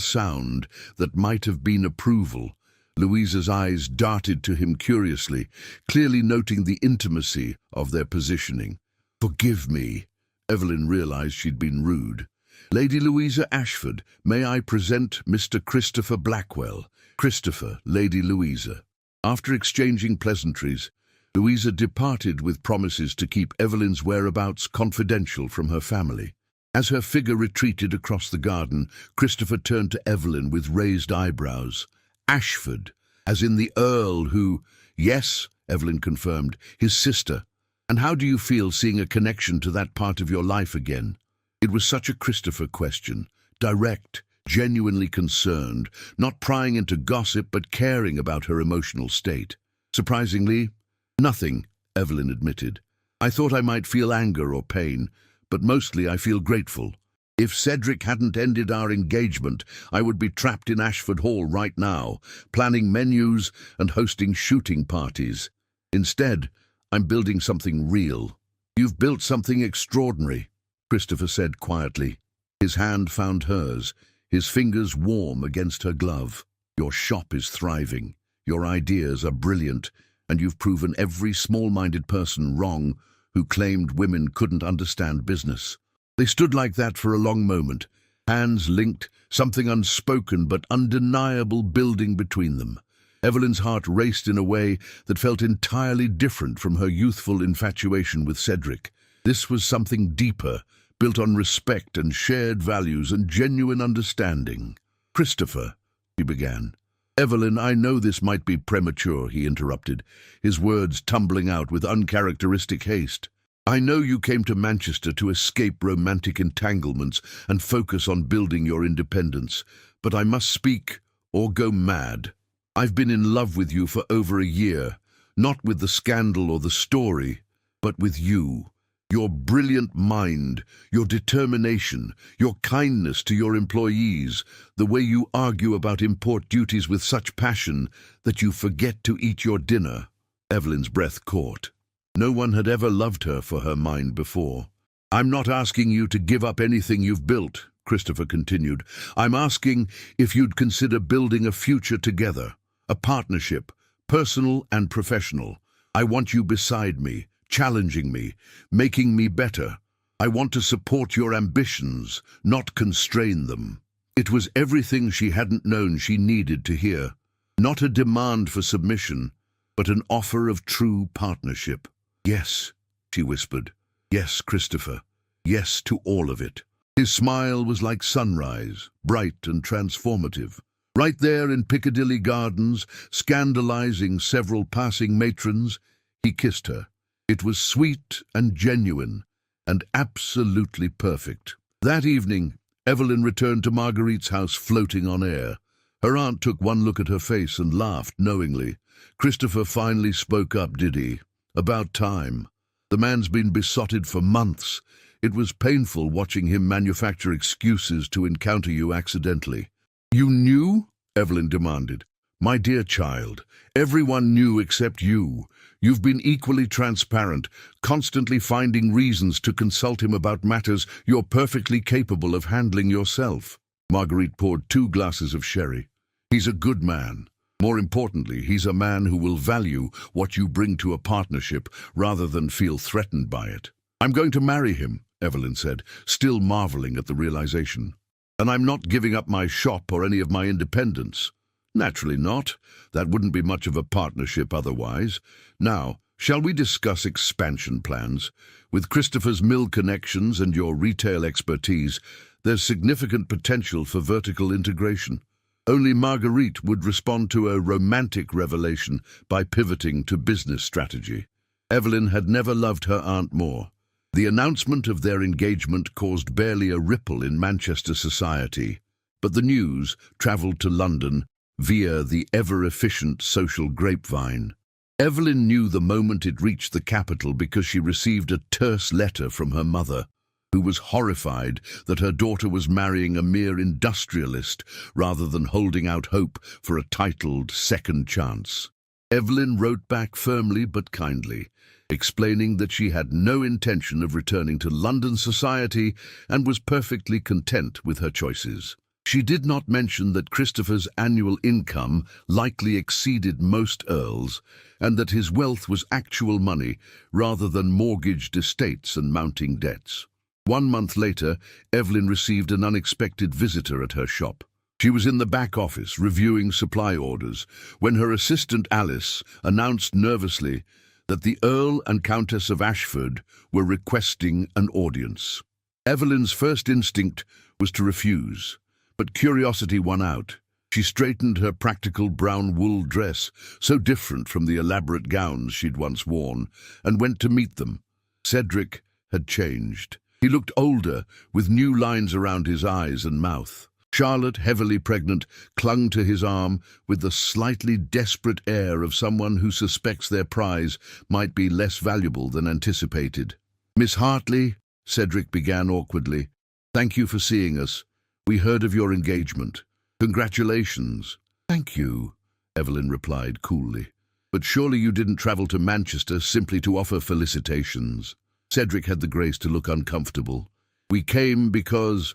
sound that might have been approval. Louisa's eyes darted to him curiously, clearly noting the intimacy of their positioning. "Forgive me." Evelyn realized she'd been rude. "Lady Louisa Ashford, may I present Mr. Christopher Blackwell?" "Christopher, Lady Louisa." After exchanging pleasantries, Louisa departed with promises to keep Evelyn's whereabouts confidential from her family. As her figure retreated across the garden, Christopher turned to Evelyn with raised eyebrows. Ashford, as in the Earl who— Yes, Evelyn confirmed, his sister. And how do you feel seeing a connection to that part of your life again? It was such a Christopher question, direct, genuinely concerned, not prying into gossip but caring about her emotional state. Surprisingly, nothing, Evelyn admitted. I thought I might feel anger or pain, but mostly I feel grateful. If Cedric hadn't ended our engagement, I would be trapped in Ashford Hall right now, planning menus and hosting shooting parties. Instead, I'm building something real. You've built something extraordinary, Christopher said quietly. His hand found hers, his fingers warm against her glove. Your shop is thriving. Your ideas are brilliant, and you've proven every small-minded person wrong who claimed women couldn't understand business. They stood like that for a long moment, hands linked, something unspoken but undeniable building between them. Evelyn's heart raced in a way that felt entirely different from her youthful infatuation with Cedric. This was something deeper, built on respect and shared values and genuine understanding. "Christopher," she began. "Evelyn, I know this might be premature," he interrupted, his words tumbling out with uncharacteristic haste. "I know you came to Manchester to escape romantic entanglements and focus on building your independence, but I must speak or go mad. I've been in love with you for over a year, not with the scandal or the story, but with you. Your brilliant mind, your determination, your kindness to your employees, the way you argue about import duties with such passion that you forget to eat your dinner." Evelyn's breath caught. No one had ever loved her for her mind before. "I'm not asking you to give up anything you've built," Christopher continued. "I'm asking if you'd consider building a future together, a partnership, personal and professional. I want you beside me, challenging me, making me better. I want to support your ambitions, not constrain them." It was everything she hadn't known she needed to hear. Not a demand for submission, but an offer of true partnership. "Yes," she whispered. "Yes, Christopher. Yes to all of it." His smile was like sunrise, bright and transformative. Right there in Piccadilly Gardens, scandalizing several passing matrons, he kissed her. It was sweet and genuine, and absolutely perfect. That evening, Evelyn returned to Marguerite's house floating on air. Her aunt took one look at her face and laughed knowingly. "Christopher finally spoke up, did he? About time. The man's been besotted for months. It was painful watching him manufacture excuses to encounter you accidentally." "You knew?" Evelyn demanded. "My dear child, everyone knew except you. You've been equally transparent, constantly finding reasons to consult him about matters you're perfectly capable of handling yourself." Marguerite poured 2 glasses of sherry. "He's a good man. More importantly, he's a man who will value what you bring to a partnership rather than feel threatened by it." "I'm going to marry him," Evelyn said, still marveling at the realization. "And I'm not giving up my shop or any of my independence." "Naturally not. That wouldn't be much of a partnership otherwise. Now, shall we discuss expansion plans? With Christopher's mill connections and your retail expertise, there's significant potential for vertical integration." Only Marguerite would respond to a romantic revelation by pivoting to business strategy. Evelyn had never loved her aunt more. The announcement of their engagement caused barely a ripple in Manchester society, but the news travelled to London via the ever-efficient social grapevine. Evelyn knew the moment it reached the capital because she received a terse letter from her mother, who was horrified that her daughter was marrying a mere industrialist rather than holding out hope for a titled second chance. Evelyn wrote back firmly but kindly, explaining that she had no intention of returning to London society and was perfectly content with her choices. She did not mention that Christopher's annual income likely exceeded most Earls, and that his wealth was actual money rather than mortgaged estates and mounting debts. 1 month later, Evelyn received an unexpected visitor at her shop. She was in the back office reviewing supply orders when her assistant Alice announced nervously that the Earl and Countess of Ashford were requesting an audience. Evelyn's first instinct was to refuse, but curiosity won out. She straightened her practical brown wool dress, so different from the elaborate gowns she'd once worn, and went to meet them. Cedric had changed. He looked older, with new lines around his eyes and mouth. Charlotte, heavily pregnant, clung to his arm with the slightly desperate air of someone who suspects their prize might be less valuable than anticipated. "Miss Hartley," Cedric began awkwardly, "thank you for seeing us. We heard of your engagement. Congratulations." "Thank you," Evelyn replied coolly. "But surely you didn't travel to Manchester simply to offer felicitations." Cedric had the grace to look uncomfortable. "We came because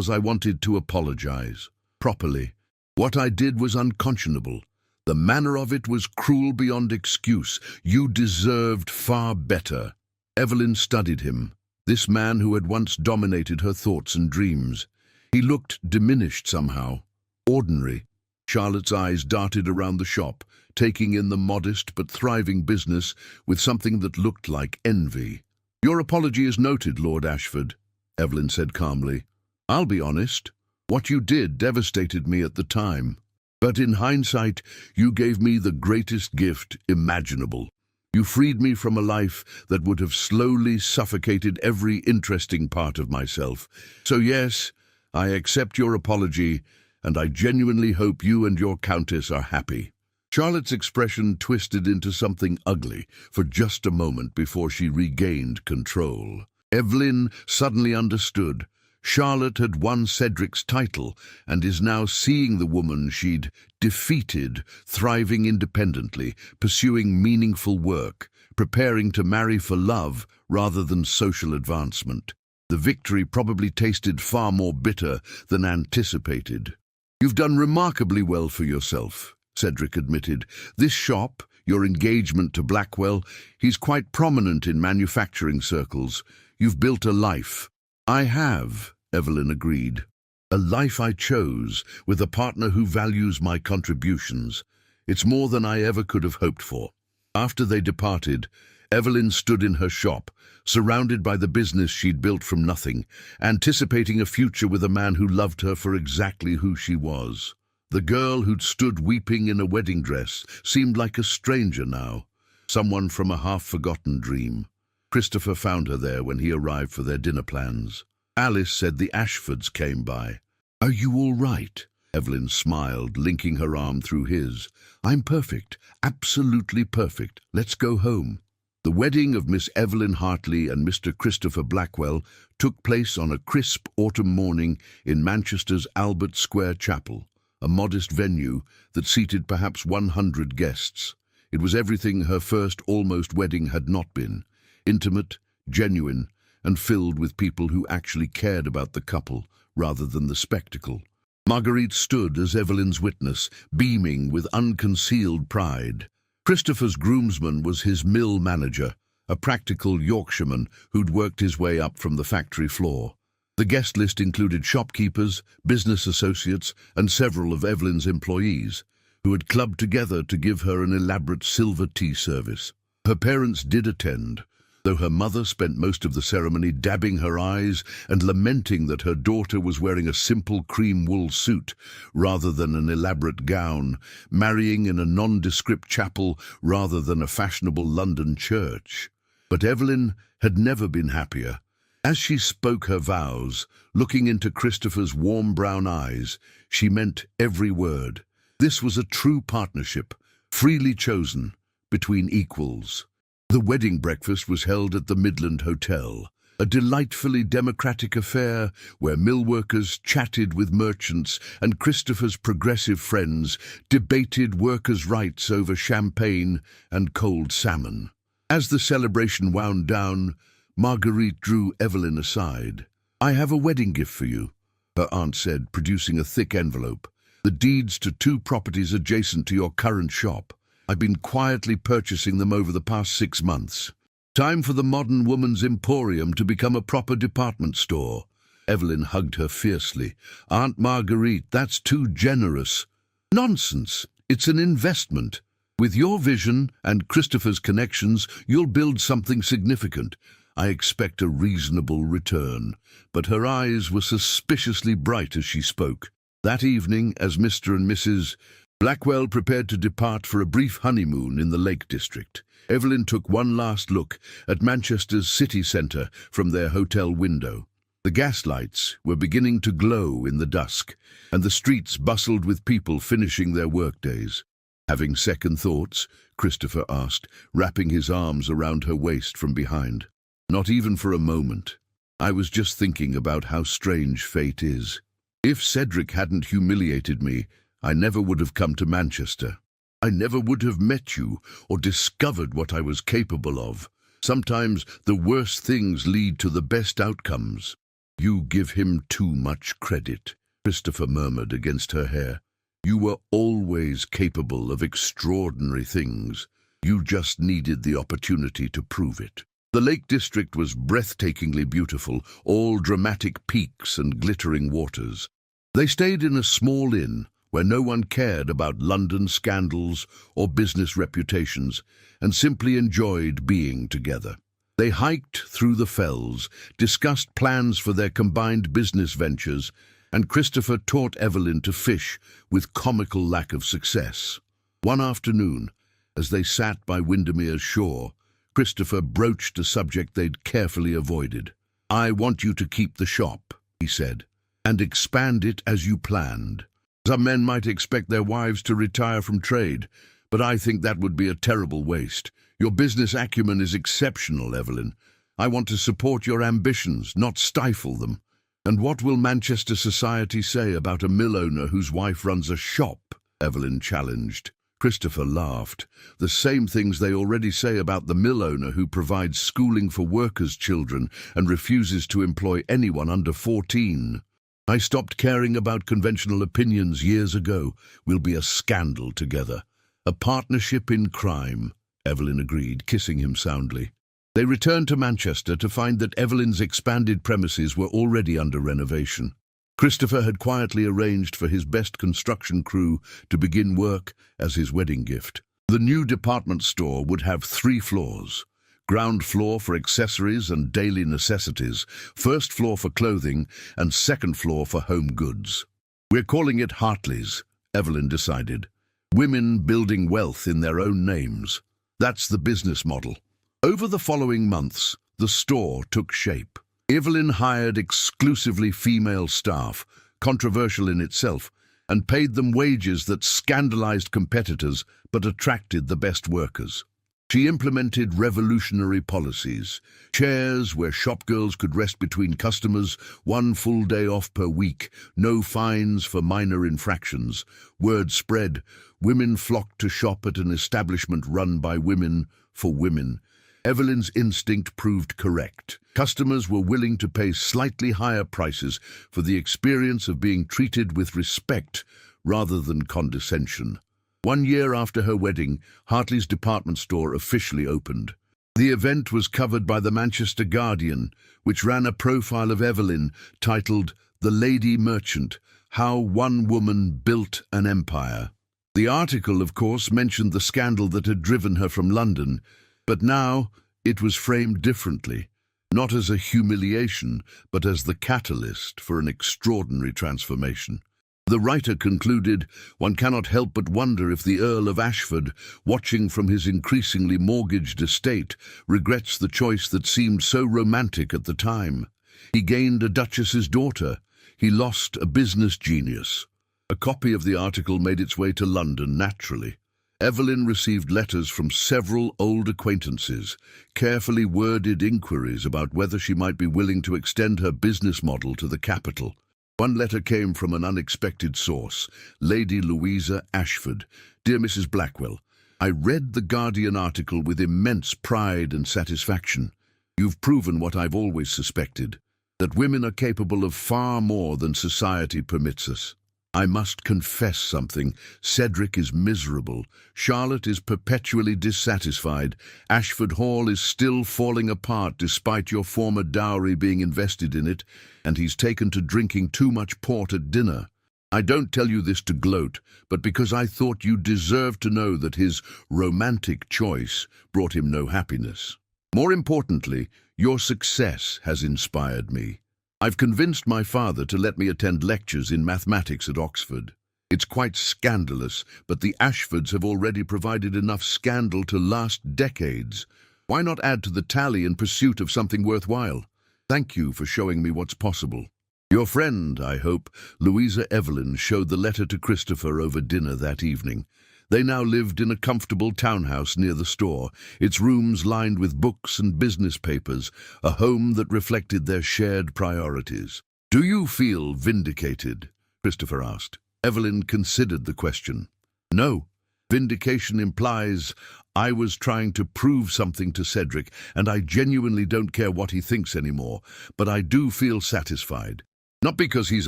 I wanted to apologize. Properly. What I did was unconscionable. The manner of it was cruel beyond excuse. You deserved far better." Evelyn studied him, this man who had once dominated her thoughts and dreams. He looked diminished somehow, ordinary. Charlotte's eyes darted around the shop, taking in the modest but thriving business with something that looked like envy. "Your apology is noted, Lord Ashford," Evelyn said calmly. "I'll be honest. What you did devastated me at the time. But in hindsight, you gave me the greatest gift imaginable. You freed me from a life that would have slowly suffocated every interesting part of myself. So yes, I accept your apology, and I genuinely hope you and your Countess are happy." Charlotte's expression twisted into something ugly for just a moment before she regained control. Evelyn suddenly understood. Charlotte had won Cedric's title and is now seeing the woman she'd defeated thriving independently, pursuing meaningful work, preparing to marry for love rather than social advancement. The victory probably tasted far more bitter than anticipated. "You've done remarkably well for yourself," Cedric admitted. "This shop, your engagement to Blackwell, he's quite prominent in manufacturing circles. You've built a life." "I have," Evelyn agreed. "A life I chose, with a partner who values my contributions. It's more than I ever could have hoped for." After they departed, Evelyn stood in her shop, surrounded by the business she'd built from nothing, anticipating a future with a man who loved her for exactly who she was. The girl who'd stood weeping in a wedding dress seemed like a stranger now, someone from a half-forgotten dream. Christopher found her there when he arrived for their dinner plans. Alice said the Ashfords came by. "Are you all right?" Evelyn smiled, linking her arm through his. "I'm perfect, absolutely perfect. Let's go home." The wedding of Miss Evelyn Hartley and Mr. Christopher Blackwell took place on a crisp autumn morning in Manchester's Albert Square Chapel, a modest venue that seated perhaps 100 guests. It was everything her first almost wedding had not been: intimate, genuine, and filled with people who actually cared about the couple rather than the spectacle. Marguerite stood as Evelyn's witness, beaming with unconcealed pride. Christopher's groomsman was his mill manager, a practical Yorkshireman who'd worked his way up from the factory floor. The guest list included shopkeepers, business associates, and several of Evelyn's employees, who had clubbed together to give her an elaborate silver tea service. Her parents did attend, though her mother spent most of the ceremony dabbing her eyes and lamenting that her daughter was wearing a simple cream wool suit rather than an elaborate gown, marrying in a nondescript chapel rather than a fashionable London church. But Evelyn had never been happier. As she spoke her vows, looking into Christopher's warm brown eyes, she meant every word. This was a true partnership, freely chosen, between equals. The wedding breakfast was held at the Midland Hotel, a delightfully democratic affair where mill workers chatted with merchants and Christopher's progressive friends debated workers' rights over champagne and cold salmon. As the celebration wound down, Marguerite drew Evelyn aside. "I have a wedding gift for you," her aunt said, producing a thick envelope. "The deeds to 2 properties adjacent to your current shop. I've been quietly purchasing them over the past 6 months. Time for the modern woman's emporium to become a proper department store." Evelyn hugged her fiercely. "Aunt Marguerite, that's too generous." "Nonsense. It's an investment. With your vision and Christopher's connections, you'll build something significant. I expect a reasonable return." But her eyes were suspiciously bright as she spoke. That evening, as Mr. and Mrs. Blackwell prepared to depart for a brief honeymoon in the Lake District, Evelyn took one last look at Manchester's city centre from their hotel window. The gaslights were beginning to glow in the dusk, and the streets bustled with people finishing their workdays. "Having second thoughts?" Christopher asked, wrapping his arms around her waist from behind. "Not even for a moment. I was just thinking about how strange fate is. If Cedric hadn't humiliated me, I never would have come to Manchester. I never would have met you or discovered what I was capable of. Sometimes the worst things lead to the best outcomes." "You give him too much credit," Christopher murmured against her hair. "You were always capable of extraordinary things. You just needed the opportunity to prove it." The Lake District was breathtakingly beautiful, all dramatic peaks and glittering waters. They stayed in a small inn where no one cared about London scandals or business reputations, and simply enjoyed being together. They hiked through the fells, discussed plans for their combined business ventures, and Christopher taught Evelyn to fish with comical lack of success. One afternoon, as they sat by Windermere's shore, Christopher broached a subject they'd carefully avoided. "I want you to keep the shop," he said, "and expand it as you planned. Some men might expect their wives to retire from trade, but I think that would be a terrible waste. Your business acumen is exceptional, Evelyn. I want to support your ambitions, not stifle them. And what will Manchester society say about a mill owner whose wife runs a shop?" Evelyn challenged. Christopher laughed. "The same things they already say about the mill owner who provides schooling for workers' children and refuses to employ anyone under 14. I stopped caring about conventional opinions years ago. We'll be a scandal together." "A partnership in crime," Evelyn agreed, kissing him soundly. They returned to Manchester to find that Evelyn's expanded premises were already under renovation. Christopher had quietly arranged for his best construction crew to begin work as his wedding gift. The new department store would have 3 floors. Ground floor for accessories and daily necessities, first floor for clothing, and second floor for home goods. "We're calling it Hartley's," Evelyn decided. "Women building wealth in their own names. That's the business model." Over the following months, the store took shape. Evelyn hired exclusively female staff, controversial in itself, and paid them wages that scandalized competitors but attracted the best workers. She implemented revolutionary policies: chairs where shopgirls could rest between customers, 1 full day off per week, no fines for minor infractions. Word spread: women flocked to shop at an establishment run by women for women. Evelyn's instinct proved correct. Customers were willing to pay slightly higher prices for the experience of being treated with respect rather than condescension. 1 year after her wedding, Hartley's department store officially opened. The event was covered by the Manchester Guardian, which ran a profile of Evelyn titled "The Lady Merchant: How One Woman Built an Empire." The article, of course, mentioned the scandal that had driven her from London, but now it was framed differently, not as a humiliation, but as the catalyst for an extraordinary transformation. The writer concluded, "One cannot help but wonder if the Earl of Ashford, watching from his increasingly mortgaged estate, regrets the choice that seemed so romantic at the time. He gained a duchess's daughter. He lost a business genius." A copy of the article made its way to London naturally. Evelyn received letters from several old acquaintances, carefully worded inquiries about whether she might be willing to extend her business model to the capital. One letter came from an unexpected source: Lady Louisa Ashford. "Dear Mrs. Blackwell, I read the Guardian article with immense pride and satisfaction. You've proven what I've always suspected, that women are capable of far more than society permits us. I must confess something. Cedric is miserable. Charlotte is perpetually dissatisfied. Ashford Hall is still falling apart despite your former dowry being invested in it, and he's taken to drinking too much port at dinner. I don't tell you this to gloat, but because I thought you deserved to know that his romantic choice brought him no happiness. More importantly, Your success has inspired me. I've convinced my father to let me attend lectures in mathematics at Oxford. It's quite scandalous, but the Ashfords have already provided enough scandal to last decades. Why not add to the tally in pursuit of something worthwhile? Thank you for showing me what's possible. Your friend, I hope, Louisa Evelyn, showed the letter to Christopher over dinner that evening. They now lived in a comfortable townhouse near the store, its rooms lined with books and business papers, a home that reflected their shared priorities. "Do you feel vindicated?" Christopher asked. Evelyn considered the question. "No. Vindication implies I was trying to prove something to Cedric, and I genuinely don't care what he thinks anymore, but I do feel satisfied. Not because he's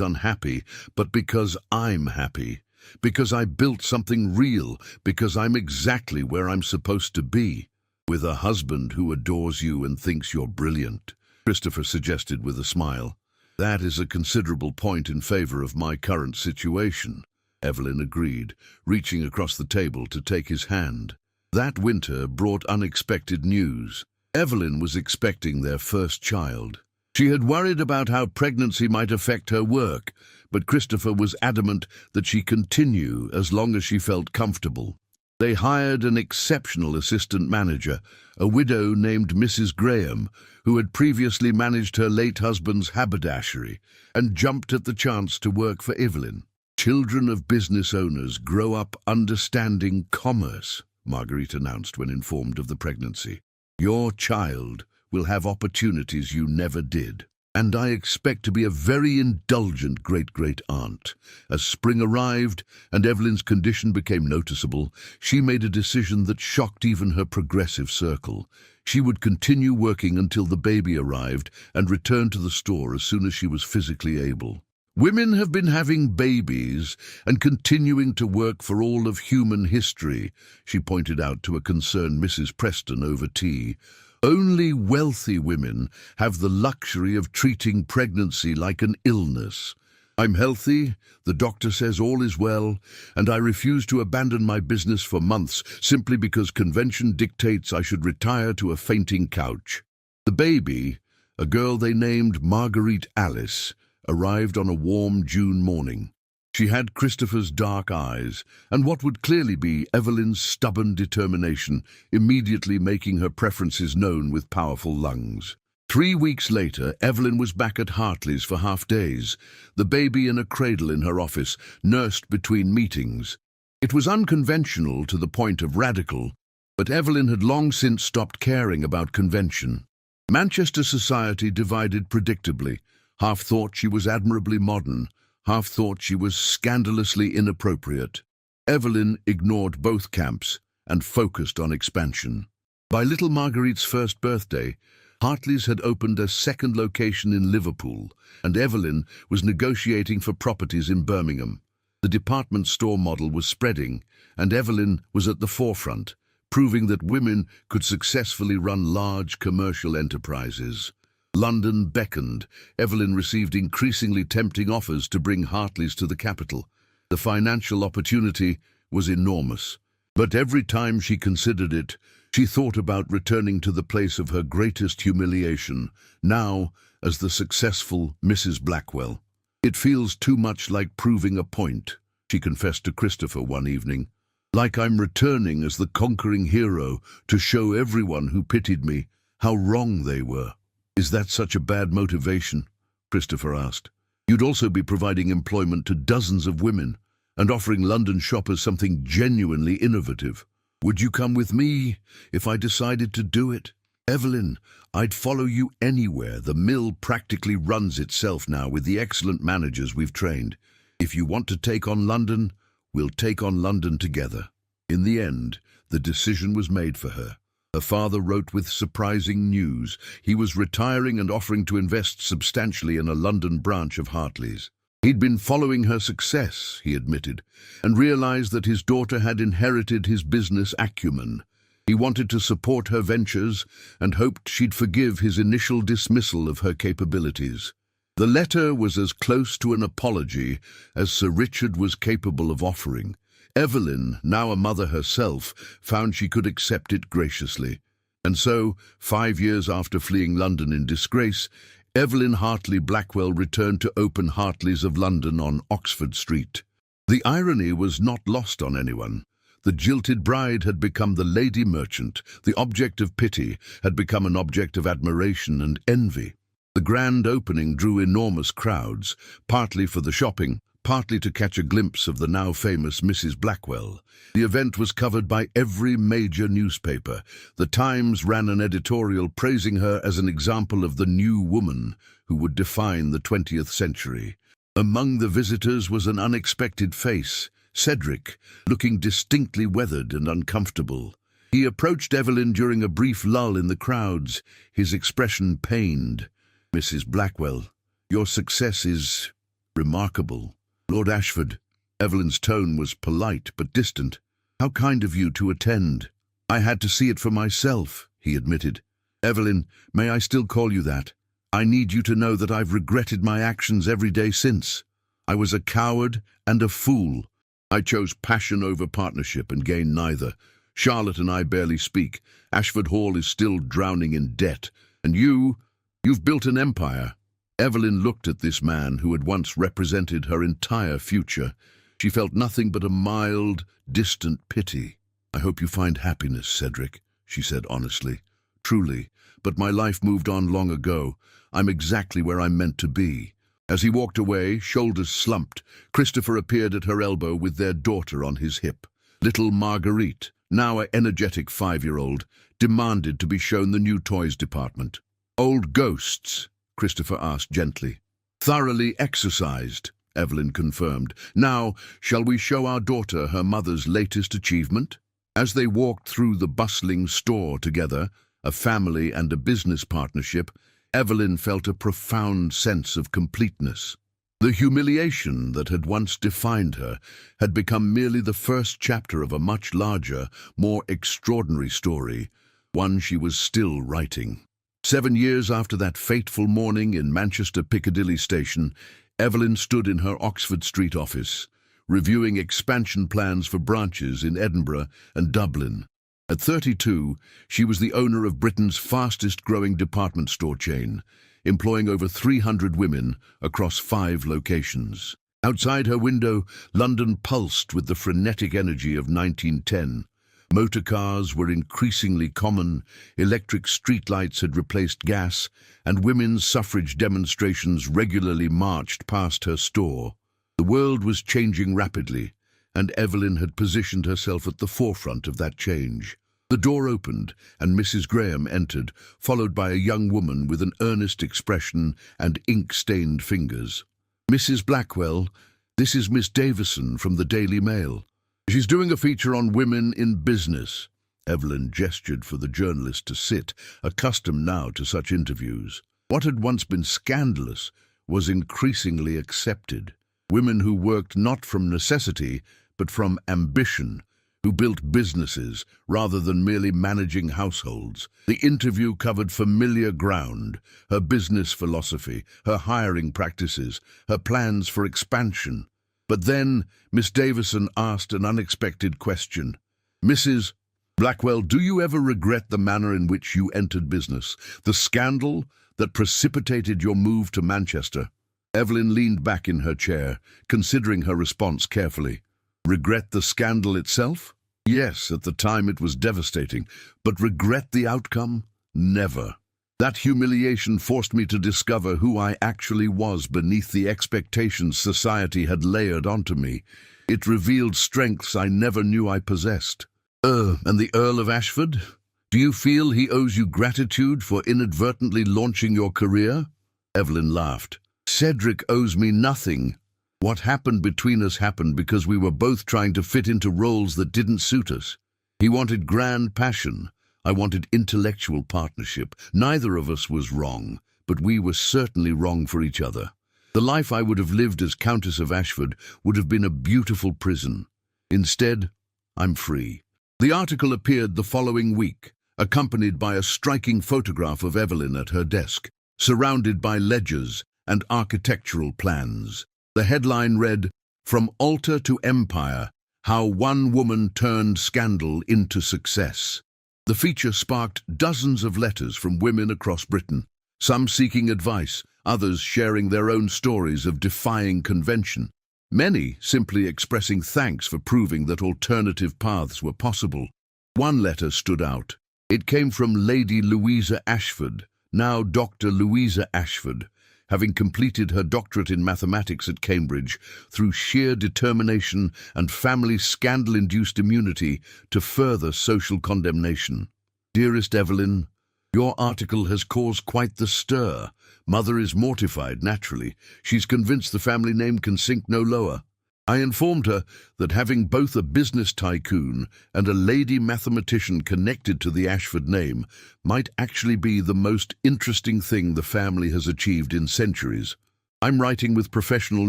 unhappy, but because I'm happy. Because I built something real, because I'm exactly where I'm supposed to be. With a husband who adores you and thinks you're brilliant," Christopher suggested with a smile. "That is a considerable point in favor of my current situation," Evelyn agreed, reaching across the table to take his hand. That winter brought unexpected news. Evelyn was expecting their first child. She had worried about how pregnancy might affect her work, but Christopher was adamant that she continue as long as she felt comfortable. They hired an exceptional assistant manager, a widow named Mrs. Graham, who had previously managed her late husband's haberdashery, and jumped at the chance to work for Evelyn. "Children of business owners grow up understanding commerce," Marguerite announced when informed of the pregnancy. "Your child will have opportunities you never did. And I expect to be a very indulgent great-great-aunt." As spring arrived and Evelyn's condition became noticeable, she made a decision that shocked even her progressive circle. She would continue working until the baby arrived and return to the store as soon as she was physically able. "Women have been having babies and continuing to work for all of human history," she pointed out to a concerned Mrs. Preston over tea. "Only wealthy women have the luxury of treating pregnancy like an illness. I'm healthy, the doctor says all is well, and I refuse to abandon my business for months simply because convention dictates I should retire to a fainting couch." The baby, a girl they named Marguerite Alice, arrived on a warm June morning. She had Christopher's dark eyes, and what would clearly be Evelyn's stubborn determination, immediately making her preferences known with powerful lungs. 3 weeks later, Evelyn was back at Hartley's for half-days, the baby in a cradle in her office, nursed between meetings. It was unconventional to the point of radical, but Evelyn had long since stopped caring about convention. Manchester society divided predictably. Half thought she was admirably modern, half thought she was scandalously inappropriate. Evelyn ignored both camps and focused on expansion. By little Marguerite's first birthday, Hartley's had opened a second location in Liverpool, and Evelyn was negotiating for properties in Birmingham. The department store model was spreading, and Evelyn was at the forefront, proving that women could successfully run large commercial enterprises. London beckoned. Evelyn received increasingly tempting offers to bring Hartley's to the capital. The financial opportunity was enormous, but every time she considered it, she thought about returning to the place of her greatest humiliation, now as the successful Mrs. Blackwell. "It feels too much like proving a point," she confessed to Christopher one evening. "Like I'm returning as the conquering hero to show everyone who pitied me how wrong they were." "Is that such a bad motivation?" Christopher asked. "You'd also be providing employment to dozens of women and offering London shoppers something genuinely innovative. Would you come with me if I decided to do it?" "Evelyn, I'd follow you anywhere. The mill practically runs itself now with the excellent managers we've trained. If you want to take on London, we'll take on London together." In the end, the decision was made for her. Her father wrote with surprising news. He was retiring and offering to invest substantially in a London branch of Hartley's. He'd been following her success, he admitted, and realized that his daughter had inherited his business acumen. He wanted to support her ventures and hoped she'd forgive his initial dismissal of her capabilities. The letter was as close to an apology as Sir Richard was capable of offering. Evelyn, now a mother herself, found she could accept it graciously. And so, 5 years after fleeing London in disgrace, Evelyn Hartley Blackwell returned to open Hartley's of London on Oxford Street. The irony was not lost on anyone. The jilted bride had become the lady merchant. The object of pity had become an object of admiration and envy. The grand opening drew enormous crowds, partly for the shopping, partly to catch a glimpse of the now famous Mrs. Blackwell. The event was covered by every major newspaper. The Times ran an editorial praising her as an example of the new woman who would define the 20th century. Among the visitors was an unexpected face, Cedric, looking distinctly weathered and uncomfortable. He approached Evelyn during a brief lull in the crowds, his expression pained. "Mrs. Blackwell, your success is remarkable." "Lord Ashford," Evelyn's tone was polite but distant. "How kind of you to attend." "I had to see it for myself," he admitted. "Evelyn, may I still call you that? I need you to know that I've regretted my actions every day since. I was a coward and a fool. I chose passion over partnership and gained neither. Charlotte and I barely speak. Ashford Hall is still drowning in debt. And you've built an empire." Evelyn looked at this man who had once represented her entire future. She felt nothing but a mild, distant pity. "I hope you find happiness, Cedric," she said honestly. "Truly, but my life moved on long ago. I'm exactly where I'm meant to be." As he walked away, shoulders slumped, Christopher appeared at her elbow with their daughter on his hip. Little Marguerite, now an energetic 5-year-old, demanded to be shown the new toys department. "Old ghosts?" Christopher asked gently. "Thoroughly exercised," Evelyn confirmed. "Now, shall we show our daughter her mother's latest achievement?" As they walked through the bustling store together, a family and a business partnership, Evelyn felt a profound sense of completeness. The humiliation that had once defined her had become merely the first chapter of a much larger, more extraordinary story, one she was still writing. 7 years after that fateful morning in Manchester Piccadilly Station, Evelyn stood in her Oxford Street office, reviewing expansion plans for branches in Edinburgh and Dublin. At 32, she was the owner of Britain's fastest-growing department store chain, employing over 300 women across 5 locations. Outside her window, London pulsed with the frenetic energy of 1910. Motor cars were increasingly common, electric streetlights had replaced gas, and women's suffrage demonstrations regularly marched past her store. The world was changing rapidly, and Evelyn had positioned herself at the forefront of that change. The door opened, and Mrs. Graham entered, followed by a young woman with an earnest expression and ink-stained fingers. "Mrs. Blackwell, this is Miss Davison from the Daily Mail. She's doing a feature on women in business." Evelyn gestured for the journalist to sit, accustomed now to such interviews. What had once been scandalous was increasingly accepted. Women who worked not from necessity, but from ambition, who built businesses rather than merely managing households. The interview covered familiar ground: her business philosophy, her hiring practices, her plans for expansion. But then Miss Davison asked an unexpected question. "Mrs. Blackwell, do you ever regret the manner in which you entered business, the scandal that precipitated your move to Manchester?" Evelyn leaned back in her chair, considering her response carefully. Regret the scandal itself? Yes, at the time it was devastating, but regret the outcome? Never. That humiliation forced me to discover who I actually was beneath the expectations society had layered onto me. It revealed strengths I never knew I possessed. And the Earl of Ashford? Do you feel he owes you gratitude for inadvertently launching your career? Evelyn laughed. Cedric owes me nothing. What happened between us happened because we were both trying to fit into roles that didn't suit us. He wanted grand passion. I wanted intellectual partnership. Neither of us was wrong, but we were certainly wrong for each other. The life I would have lived as Countess of Ashford would have been a beautiful prison. Instead, I'm free. The article appeared the following week, accompanied by a striking photograph of Evelyn at her desk, surrounded by ledgers and architectural plans. The headline read, "From Altar to Empire, How One Woman Turned Scandal into Success." The feature sparked dozens of letters from women across Britain, some seeking advice, others sharing their own stories of defying convention. Many simply expressing thanks for proving that alternative paths were possible. One letter stood out. It came from Lady Louisa Ashford, now Dr. Louisa Ashford, having completed her doctorate in mathematics at Cambridge through sheer determination and family scandal-induced immunity to further social condemnation. Dearest Evelyn, your article has caused quite the stir. Mother is mortified, naturally. She's convinced the family name can sink no lower. I informed her that having both a business tycoon and a lady mathematician connected to the Ashford name might actually be the most interesting thing the family has achieved in centuries. I'm writing with professional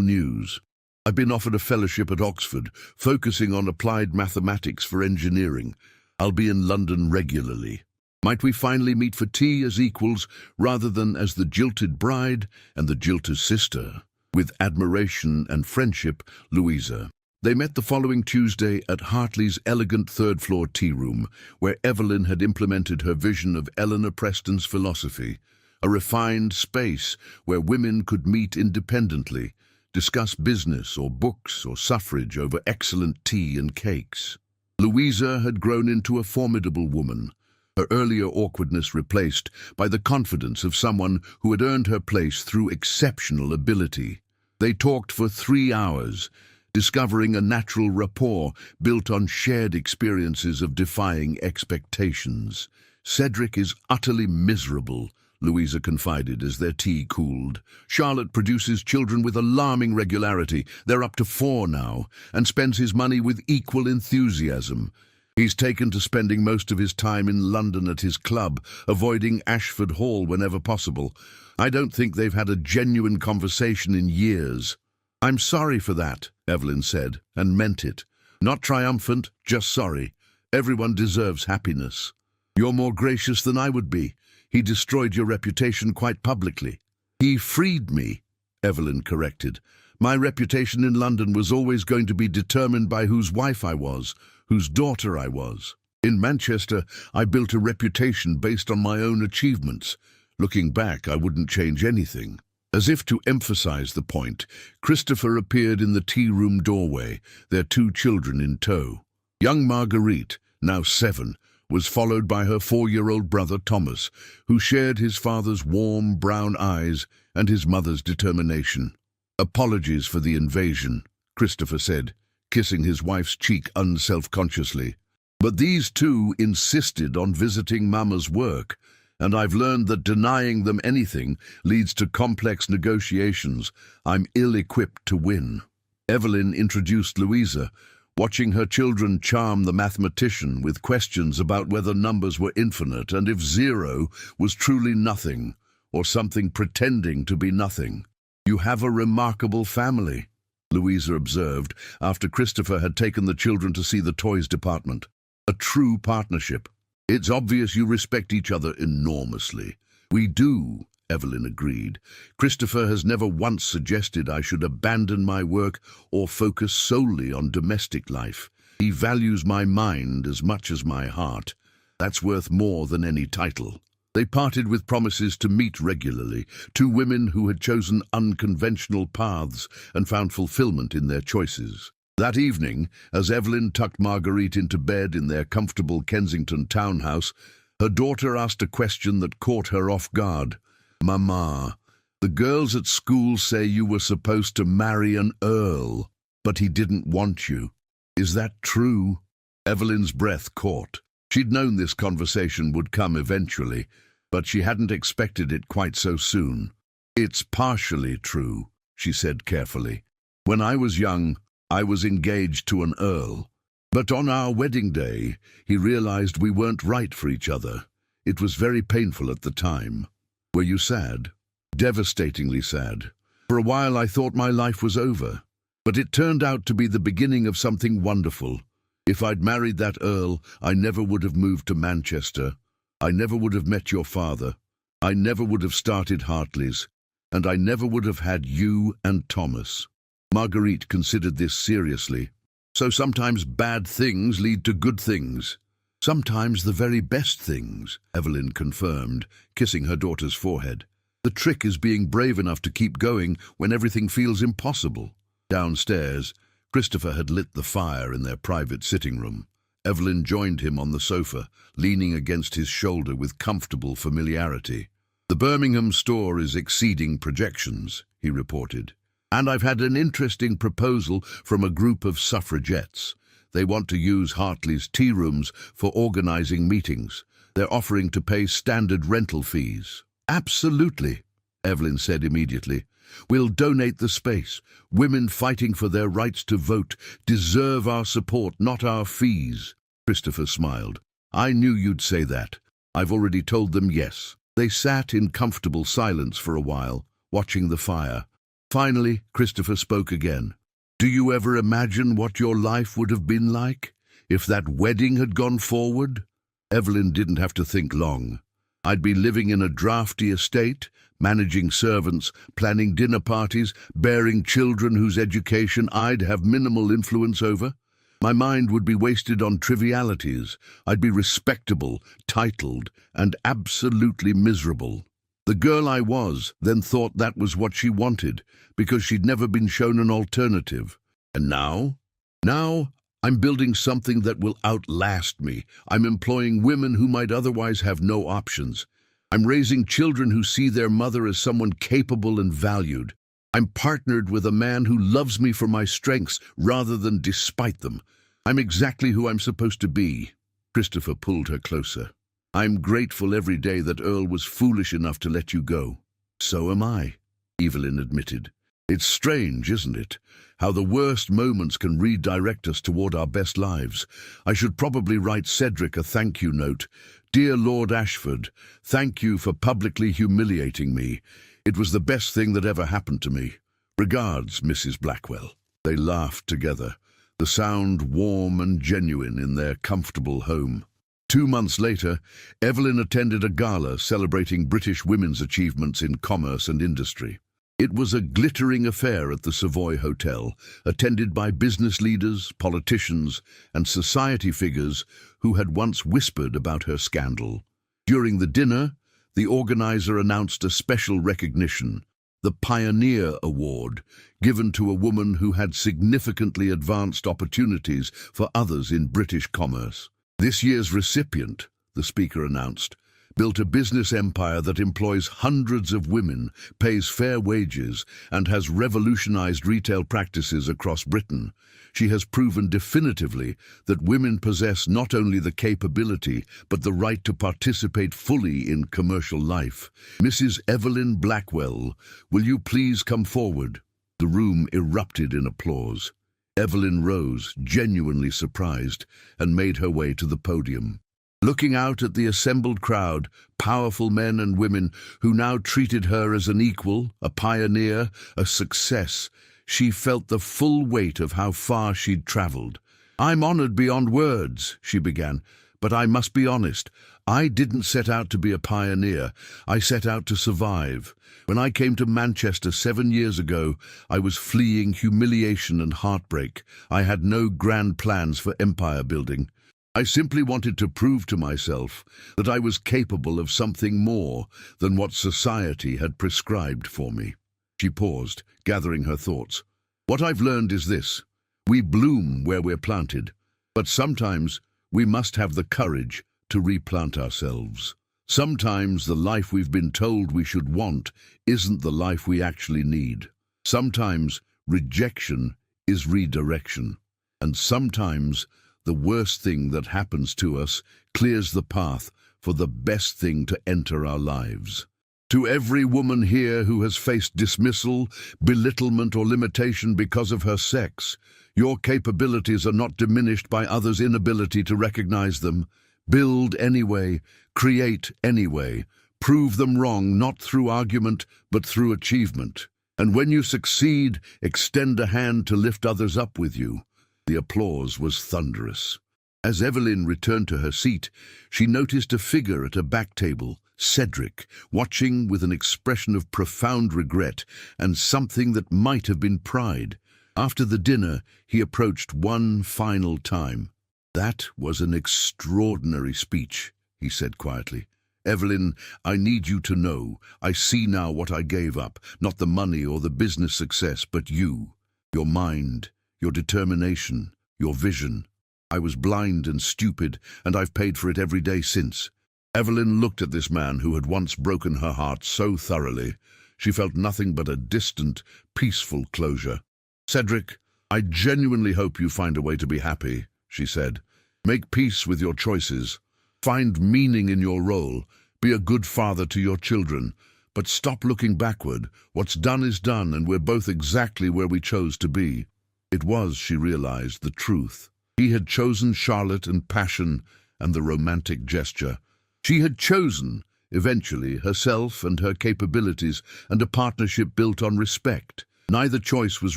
news. I've been offered a fellowship at Oxford, focusing on applied mathematics for engineering. I'll be in London regularly. Might we finally meet for tea as equals rather than as the jilted bride and the jilter's sister? With admiration and friendship, Louisa. They met the following Tuesday at Hartley's elegant third-floor tea room, where Evelyn had implemented her vision of Eleanor Preston's philosophy, a refined space where women could meet independently, discuss business or books or suffrage over excellent tea and cakes. Louisa had grown into a formidable woman, her earlier awkwardness replaced by the confidence of someone who had earned her place through exceptional ability. They talked for 3 hours, discovering a natural rapport built on shared experiences of defying expectations. Cedric is utterly miserable, Louisa confided as their tea cooled. Charlotte produces children with alarming regularity. They're up to 4 now, and spends his money with equal enthusiasm. He's taken to spending most of his time in London at his club, avoiding Ashford Hall whenever possible. I don't think they've had a genuine conversation in years. I'm sorry for that, Evelyn said, and meant it. Not triumphant, just sorry. Everyone deserves happiness. You're more gracious than I would be. He destroyed your reputation quite publicly. He freed me, Evelyn corrected. My reputation in London was always going to be determined by whose wife I was, whose daughter I was. In Manchester, I built a reputation based on my own achievements. Looking back, I wouldn't change anything. As if to emphasize the point, Christopher appeared in the tea room doorway, their 2 children in tow. Young Marguerite, now 7, was followed by her 4-year-old brother Thomas, who shared his father's warm brown eyes and his mother's determination. Apologies for the invasion, Christopher said, kissing his wife's cheek unself-consciously. But these 2 insisted on visiting Mama's work, and I've learned that denying them anything leads to complex negotiations I'm ill-equipped to win. Evelyn introduced Louisa, watching her children charm the mathematician with questions about whether numbers were infinite and if 0 was truly nothing, or something pretending to be nothing. You have a remarkable family, Louisa observed after Christopher had taken the children to see the toys department. A true partnership. It's obvious you respect each other enormously. We do, Evelyn agreed. Christopher has never once suggested I should abandon my work or focus solely on domestic life. He values my mind as much as my heart. That's worth more than any title. They parted with promises to meet regularly, 2 women who had chosen unconventional paths and found fulfillment in their choices. That evening, as Evelyn tucked Marguerite into bed in their comfortable Kensington townhouse, her daughter asked a question that caught her off guard. Mama, the girls at school say you were supposed to marry an Earl, but he didn't want you. Is that true? Evelyn's breath caught. She'd known this conversation would come eventually, but she hadn't expected it quite so soon. It's partially true, she said carefully. When I was young, I was engaged to an Earl. But on our wedding day, he realized we weren't right for each other. It was very painful at the time. Were you sad? Devastatingly sad. For a while I thought my life was over. But it turned out to be the beginning of something wonderful. If I'd married that Earl, I never would have moved to Manchester. I never would have met your father. I never would have started Hartley's. And I never would have had you and Thomas. Marguerite considered this seriously. So sometimes bad things lead to good things. Sometimes the very best things, Evelyn confirmed, kissing her daughter's forehead. The trick is being brave enough to keep going when everything feels impossible. Downstairs, Christopher had lit the fire in their private sitting room. Evelyn joined him on the sofa, leaning against his shoulder with comfortable familiarity. "The Birmingham store is exceeding projections," he reported. "And I've had an interesting proposal from a group of suffragettes. They want to use Hartley's tea rooms for organizing meetings. They're offering to pay standard rental fees." "Absolutely," Evelyn said immediately. "We'll donate the space. Women fighting for their rights to vote deserve our support, not our fees." Christopher smiled. "I knew you'd say that. I've already told them yes." They sat in comfortable silence for a while, watching the fire. Finally, Christopher spoke again. "Do you ever imagine what your life would have been like if that wedding had gone forward?" Evelyn didn't have to think long. "I'd be living in a drafty estate, managing servants, planning dinner parties, bearing children whose education I'd have minimal influence over. My mind would be wasted on trivialities. I'd be respectable, titled, and absolutely miserable." The girl I was then thought that was what she wanted, because she'd never been shown an alternative. And now? Now, I'm building something that will outlast me. I'm employing women who might otherwise have no options. I'm raising children who see their mother as someone capable and valued. I'm partnered with a man who loves me for my strengths rather than despite them. I'm exactly who I'm supposed to be. Christopher pulled her closer. "I'm grateful every day that Earl was foolish enough to let you go." "So am I," Evelyn admitted. "It's strange, isn't it? How the worst moments can redirect us toward our best lives. I should probably write Cedric a thank you note. Dear Lord Ashford, thank you for publicly humiliating me. It was the best thing that ever happened to me. Regards, Mrs. Blackwell." They laughed together, the sound warm and genuine in their comfortable home. 2 months later, Evelyn attended a gala celebrating British women's achievements in commerce and industry. It was a glittering affair at the Savoy Hotel, attended by business leaders, politicians, and society figures who had once whispered about her scandal. During the dinner, the organizer announced a special recognition, the Pioneer Award, given to a woman who had significantly advanced opportunities for others in British commerce. "This year's recipient," the speaker announced, "built a business empire that employs hundreds of women, pays fair wages, and has revolutionized retail practices across Britain. She has proven definitively that women possess not only the capability, but the right to participate fully in commercial life. Mrs. Evelyn Blackwell, will you please come forward?" The room erupted in applause. Evelyn rose, genuinely surprised, and made her way to the podium. Looking out at the assembled crowd, powerful men and women who now treated her as an equal, a pioneer, a success, she felt the full weight of how far she'd traveled. "I'm honored beyond words," she began, "but I must be honest. I didn't set out to be a pioneer. I set out to survive. When I came to Manchester 7 years ago, I was fleeing humiliation and heartbreak. I had no grand plans for empire building. I simply wanted to prove to myself that I was capable of something more than what society had prescribed for me." She paused, gathering her thoughts. "What I've learned is this. We bloom where we're planted, but sometimes we must have the courage to replant ourselves. Sometimes the life we've been told we should want isn't the life we actually need. Sometimes rejection is redirection. And sometimes the worst thing that happens to us clears the path for the best thing to enter our lives. To every woman here who has faced dismissal, belittlement, or limitation because of her sex, your capabilities are not diminished by others' inability to recognize them. Build anyway, create anyway, prove them wrong not through argument but through achievement. And when you succeed, extend a hand to lift others up with you." The applause was thunderous. As Evelyn returned to her seat, she noticed a figure at a back table, Cedric, watching with an expression of profound regret and something that might have been pride. After the dinner, he approached one final time. "That was an extraordinary speech," he said quietly. "Evelyn, I need you to know, I see now what I gave up, not the money or the business success, but you, your mind, your determination, your vision. I was blind and stupid, and I've paid for it every day since." Evelyn looked at this man who had once broken her heart so thoroughly. She felt nothing but a distant, peaceful closure. "Cedric, I genuinely hope you find a way to be happy," she said. "Make peace with your choices. Find meaning in your role. Be a good father to your children. But stop looking backward. What's done is done, and we're both exactly where we chose to be." It was, she realized, the truth. He had chosen Charlotte and passion and the romantic gesture. She had chosen, eventually, herself and her capabilities and a partnership built on respect. Neither choice was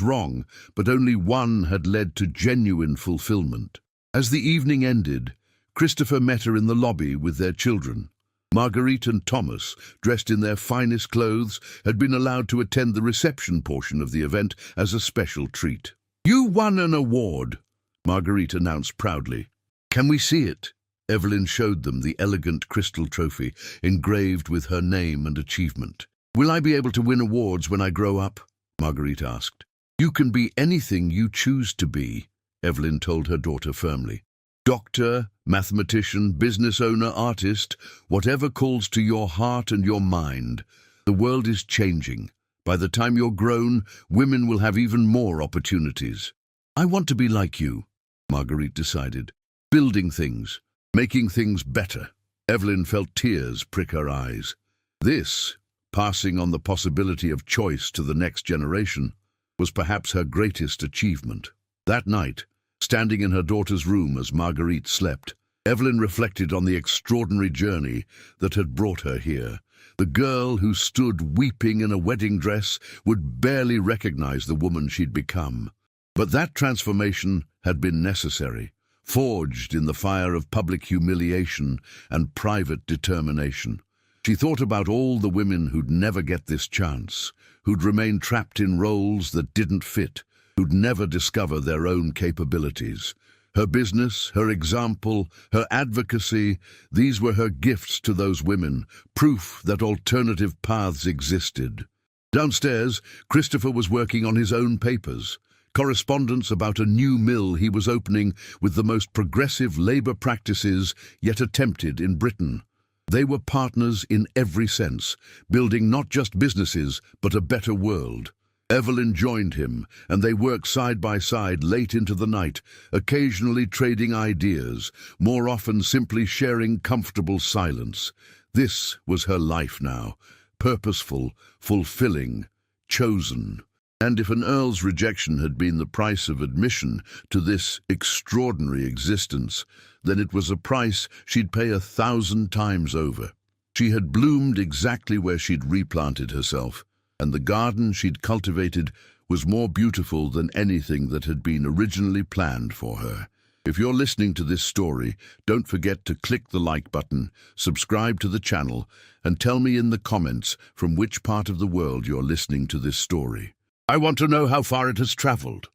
wrong, but only one had led to genuine fulfillment. As the evening ended, Christopher met her in the lobby with their children. Marguerite and Thomas, dressed in their finest clothes, had been allowed to attend the reception portion of the event as a special treat. "You won an award," Marguerite announced proudly. "Can we see it?" Evelyn showed them the elegant crystal trophy, engraved with her name and achievement. "Will I be able to win awards when I grow up?" Marguerite asked. "You can be anything you choose to be," Evelyn told her daughter firmly. "Doctor, mathematician, business owner, artist, whatever calls to your heart and your mind. The world is changing. By the time you're grown, women will have even more opportunities." "I want to be like you," Marguerite decided. "Building things, making things better." Evelyn felt tears prick her eyes. This, passing on the possibility of choice to the next generation, was perhaps her greatest achievement. That night, standing in her daughter's room as Marguerite slept, Evelyn reflected on the extraordinary journey that had brought her here. The girl who stood weeping in a wedding dress would barely recognize the woman she'd become. But that transformation had been necessary, forged in the fire of public humiliation and private determination. She thought about all the women who'd never get this chance, who'd remain trapped in roles that didn't fit, who'd never discover their own capabilities. Her business, her example, her advocacy, these were her gifts to those women, proof that alternative paths existed. Downstairs, Christopher was working on his own papers, correspondence about a new mill he was opening with the most progressive labor practices yet attempted in Britain. They were partners in every sense, building not just businesses, but a better world. Evelyn joined him, and they worked side by side late into the night, occasionally trading ideas, more often simply sharing comfortable silence. This was her life now, purposeful, fulfilling, chosen. And if an Earl's rejection had been the price of admission to this extraordinary existence, then it was a price she'd pay 1,000 times over. She had bloomed exactly where she'd replanted herself, and the garden she'd cultivated was more beautiful than anything that had been originally planned for her. If you're listening to this story, don't forget to click the like button, subscribe to the channel, and tell me in the comments from which part of the world you're listening to this story. I want to know how far it has traveled.